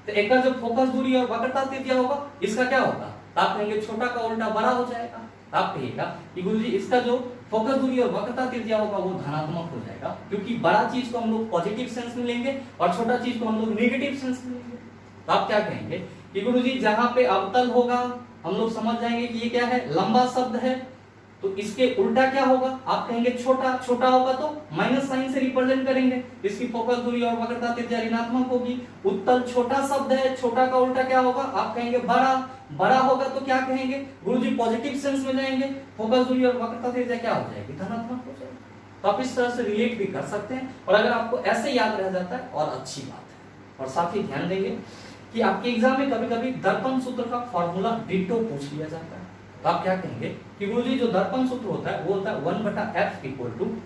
तो एक जो फोकस दूरी और वक्रता त्रिज्या होगा इसका क्या होगा, तो आप कहेंगे छोटा का उल्टा बड़ा हो जाएगा। आप कहिएगा कि गुरुजी इसका जो फोकस दूरी और वक्रता त्रिज्या होगा वो धनात्मक हो जाएगा, क्योंकि बड़ा चीज को हम लोग पॉजिटिव सेंस में लेंगे और छोटा चीज को हम लोग नेगेटिव सेंस में लेंगे। तो आप क्या कहेंगे कि गुरुजी जहां पे अवतल होगा हम लोग समझ जाएंगे कि ये क्या है, लंबा शब्द है, तो इसके उल्टा क्या होगा, आप कहेंगे छोटा, छोटा होगा तो माइनस साइन से रिप्रेजेंट करेंगे, इसकी फोकस दूरी और वक्रता त्रिज्या ऋणात्मक होगी। उत्तल छोटा शब्द है, छोटा का उल्टा क्या होगा, आप कहेंगे बड़ा, बड़ा होगा तो क्या कहेंगे गुरुजी पॉजिटिव सेंस में जाएंगे, फोकस दूरी और वक्रता त्रिज्या क्या हो जाएगी, धनात्मक हो जाएगी। तो आप इस तरह से रिलेट भी कर सकते हैं, और अगर आपको ऐसे याद रह जाता है और अच्छी बात है। और साथ ही ध्यान देंगे कि आपके एग्जाम में कभी-कभी दर्पण सूत्र का फॉर्मूला डिटो पूछ लिया जाता है, तो आप क्या कहेंगे कि गुरुजी जो दर्पण सूत्र होता है वो होता है 1/f =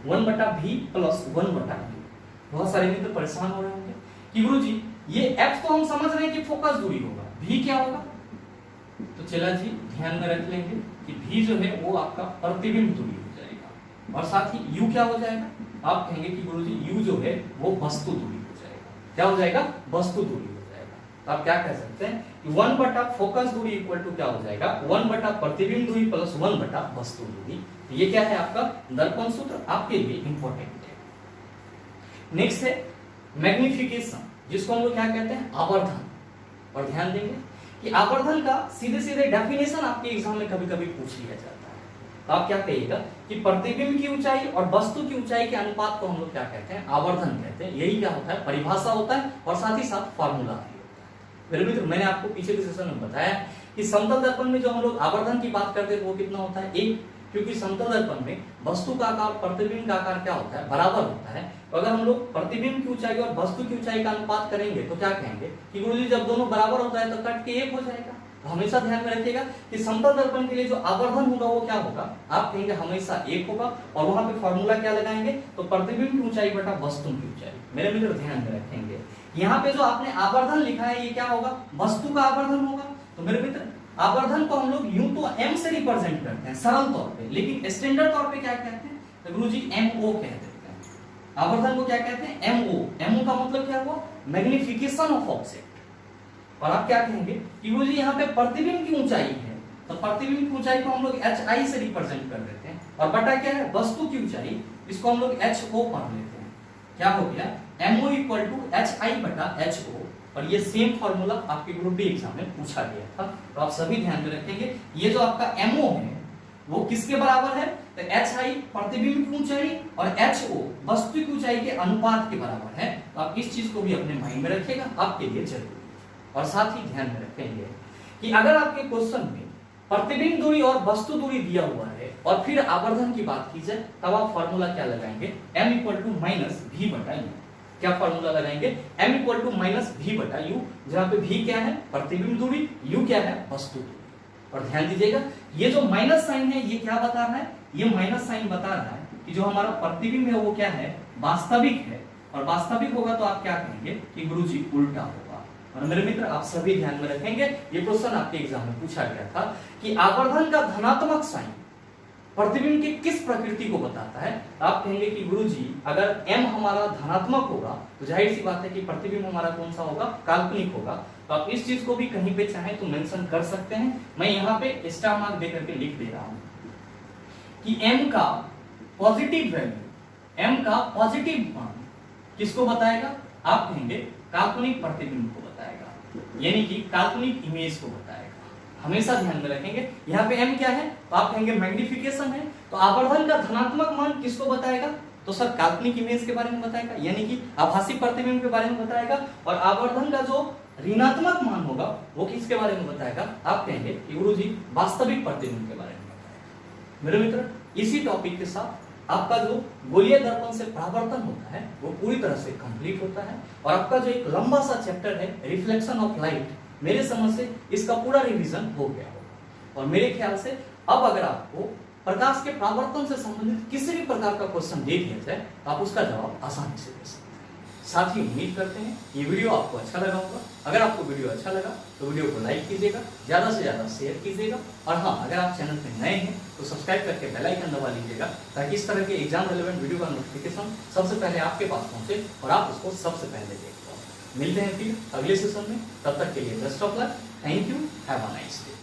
1/v + 1/u। बहुत सारे मित्र परेशान हो रहे होंगे कि गुरुजी ये f तो हम समझ रहे हैं कि फोकस दूरी होगा, v क्या होगा, तो चला जी ध्यान में रख लेंगे कि v जो है वो आपका प्रतिबिंब दूरी हो जाएगा, और साथ ही u क्या हो जाएगा, आप कहेंगे कि गुरुजी u जो है वो वस्तु दूरी हो जाएगा। क्या हो जाएगा, वस्तु दूरी। तो आप क्या कह सकते हैं कि 1/, फोकस दूरी इक्वल टू क्या हो जाएगा, 1/, प्रतिबिंब दूरी प्लस 1/, वस्तु दूरी। तो ये क्या है आपका दर्पण सूत्र, आपके लिए इंपॉर्टेंट है। नेक्स्ट है मैग्निफिकेशन, जिसको हम लोग क्या कहते हैं, आवर्धन। और ध्यान देंगे कि आवर्धन का सीधे सीधे डेफिनेशन आपके एग्जाम में कभी कभी पूछ लिया जाता है। तो आप क्या कहिएगा कि प्रतिबिंब की ऊंचाई और वस्तु की ऊंचाई के अनुपात को हम लोग क्या कहते हैं, आवर्धन कहते हैं। यही क्या होता है, परिभाषा होता है, और साथ ही साथ फॉर्मूला भी होता है। मेरे मित्र मैंने आपको पीछे के सेशन में बताया कि समतल दर्पण में जो हम लोग आवर्धन की बात करते हैं वो कितना होता है, 1, क्योंकि समतल दर्पण में वस्तु का आकार प्रतिबिंब का आकार क्या होता है, बराबर होता है। तो अगर हम लोग प्रतिबिंब की ऊंचाई और वस्तु की ऊंचाई का अनुपात करेंगे तो क्या कहेंगे कि गुरुजी जब दोनों बराबर होता है तो कट के 1 हो जाएगा। तो हमेशा ध्यान में रखिएगा कि समतल दर्पण के लिए जो आवर्धन होगा वो क्या होगा, आप कहेंगे हमेशा 1 होगा, और वहां पे फॉर्मूला क्या लगाएंगे, तो प्रतिबिंब की ऊंचाई बटा वस्तु की ऊंचाई। मेरे मित्र ध्यान में रखेंगे, यहाँ पे जो आपने आवर्धन लिखा है ये क्या होगा, वस्तु का आवर्धन होगा। तो मेरे मित्र आवर्धन को हम लोग यूं तो m से रिप्रेजेंट करते हैं सरल तौर पे, लेकिन स्टैंडर्ड तौर पे क्या कहते हैं, तो गुरुजी MO कह देते हैं। आवर्धन को क्या कहते हैं, MO। MO का मतलब क्या हुआ, मैग्निफिकेशन ऑफ ऑब्जेक्ट। और आप क्या कहेंगे कि गुरुजी यहाँ पे प्रतिबिंब की ऊंचाई है, तो प्रतिबिंब की ऊंचाई को हम लोग HI से रिप्रेजेंट कर देते हैं, और बटा क्या है वस्तु की ऊंचाई, इसको हम लोग HO पढ़ लेते हैं। क्या हो गया, MO इक्वल टू HI बटा HO, और ये सेम फॉर्मूला आपके ग्रुप डी एग्जाम में पूछा गया था, तो आप सभी ध्यान में रखेंगे। ये जो आपका MO है वो किसके बराबर है, तो HI प्रतिबिंब की ऊंचाई और HO वस्तु की ऊंचाई के अनुपात के बराबर है। तो आप इस चीज को भी अपने माइंड में रखिएगा, आपके लिए जरूरी। और साथ ही ध्यान में रखेंगे कि अगर आपके क्वेश्चन में प्रतिबिंब दूरी और वस्तु दूरी दिया हुआ है और फिर आवर्धन की बात की जाए, तब आप फॉर्मूला क्या लगाएंगे, m equal to minus v बटा u। क्या फॉर्मूला लगाएंगे, m equal to minus v बटा u, जहां पे v क्या है प्रतिबिंब दूरी, u क्या है वस्तु दूरी। और ध्यान दीजिएगा ये जो माइनस साइन है ये क्या बता रहा है, ये माइनस साइन बता रहा है कि जो हमारा प्रतिबिंब है वो क्या है वास्तविक है, और वास्तविक होगा तो आप क्या कहेंगे कि गुरुजी उल्टा होगा। और मेरे मित्र आप सभी ध्यान में रखेंगे, ये क्वेश्चन आपके एग्जाम में पूछा गया था कि आवर्धन का धनात्मक साइन प्रतिबिंब की किस प्रकृति को बताता है। आप कहेंगे कि गुरुजी अगर m हमारा धनात्मक होगा तो जाहिर सी बात है कि प्रतिबिंब हमारा कौन सा होगा, काल्पनिक होगा। तो आप इस चीज को भी कहीं पे चाहे तो मेंशन कर सकते हैं। मैं यहाँ पे स्टार मार्क दे करके लिख दे रहा हूं कि m का पॉजिटिव वैल्यू, m का पॉजिटिव मान किसको बताएगा, आप कहेंगे काल्पनिक प्रतिबिंब को बताएगा, यानी कि काल्पनिक इमेज को बताएगा। हमेशा ध्यान में रखेंगे यहाँ पे m क्या है, तो आप कहेंगे मैग्निफिकेशन है, तो आवर्धन का धनात्मक मान किसको बताएगा, तो सर काल्पनिक इमेज के बारे में बताएगा, यानी कि आभासी प्रतिबिंब के बारे में बताएगा। और आवर्धन का जो ऋणात्मक मान होगा वो किसके बारे में बताएगा, आप कहेंगे कि गुरुजी वास्तविक प्रतिबिंब के बारे में बताएगा। मेरे मित्र इसी टॉपिक के साथ आपका जो गोलीय दर्पण से परावर्तन होता है वो पूरी तरह से कंप्लीट होता है, और आपका जो एक लंबा सा चैप्टर है रिफ्लेक्शन ऑफ लाइट, मेरे समझ से इसका पूरा रिवीजन हो गया होगा। और मेरे ख्याल से अब अगर आपको प्रकाश के परावर्तन से संबंधित किसी भी प्रकार का क्वेश्चन दे दिया जाए तो आप उसका जवाब आसानी से दे सकते हैं। साथ ही उम्मीद करते हैं ये वीडियो आपको अच्छा लगा होगा। अगर आपको वीडियो अच्छा लगा तो वीडियो को लाइक कीजिएगा, ज्यादा से ज्यादा शेयर कीजिएगा, और हाँ अगर आप चैनल पे नए हैं तो सब्सक्राइब करके बेल आइकन दबा लीजिएगा, ताकि इस तरह के एग्जाम रिलेवेंट वीडियो का नोटिफिकेशन सबसे पहले आपके पास पहुंचे और आप उसको सबसे पहले देख पाओ। मिलते हैं फिर अगले सेशन में, तब तक के लिए best of luck, thank you, have a nice day.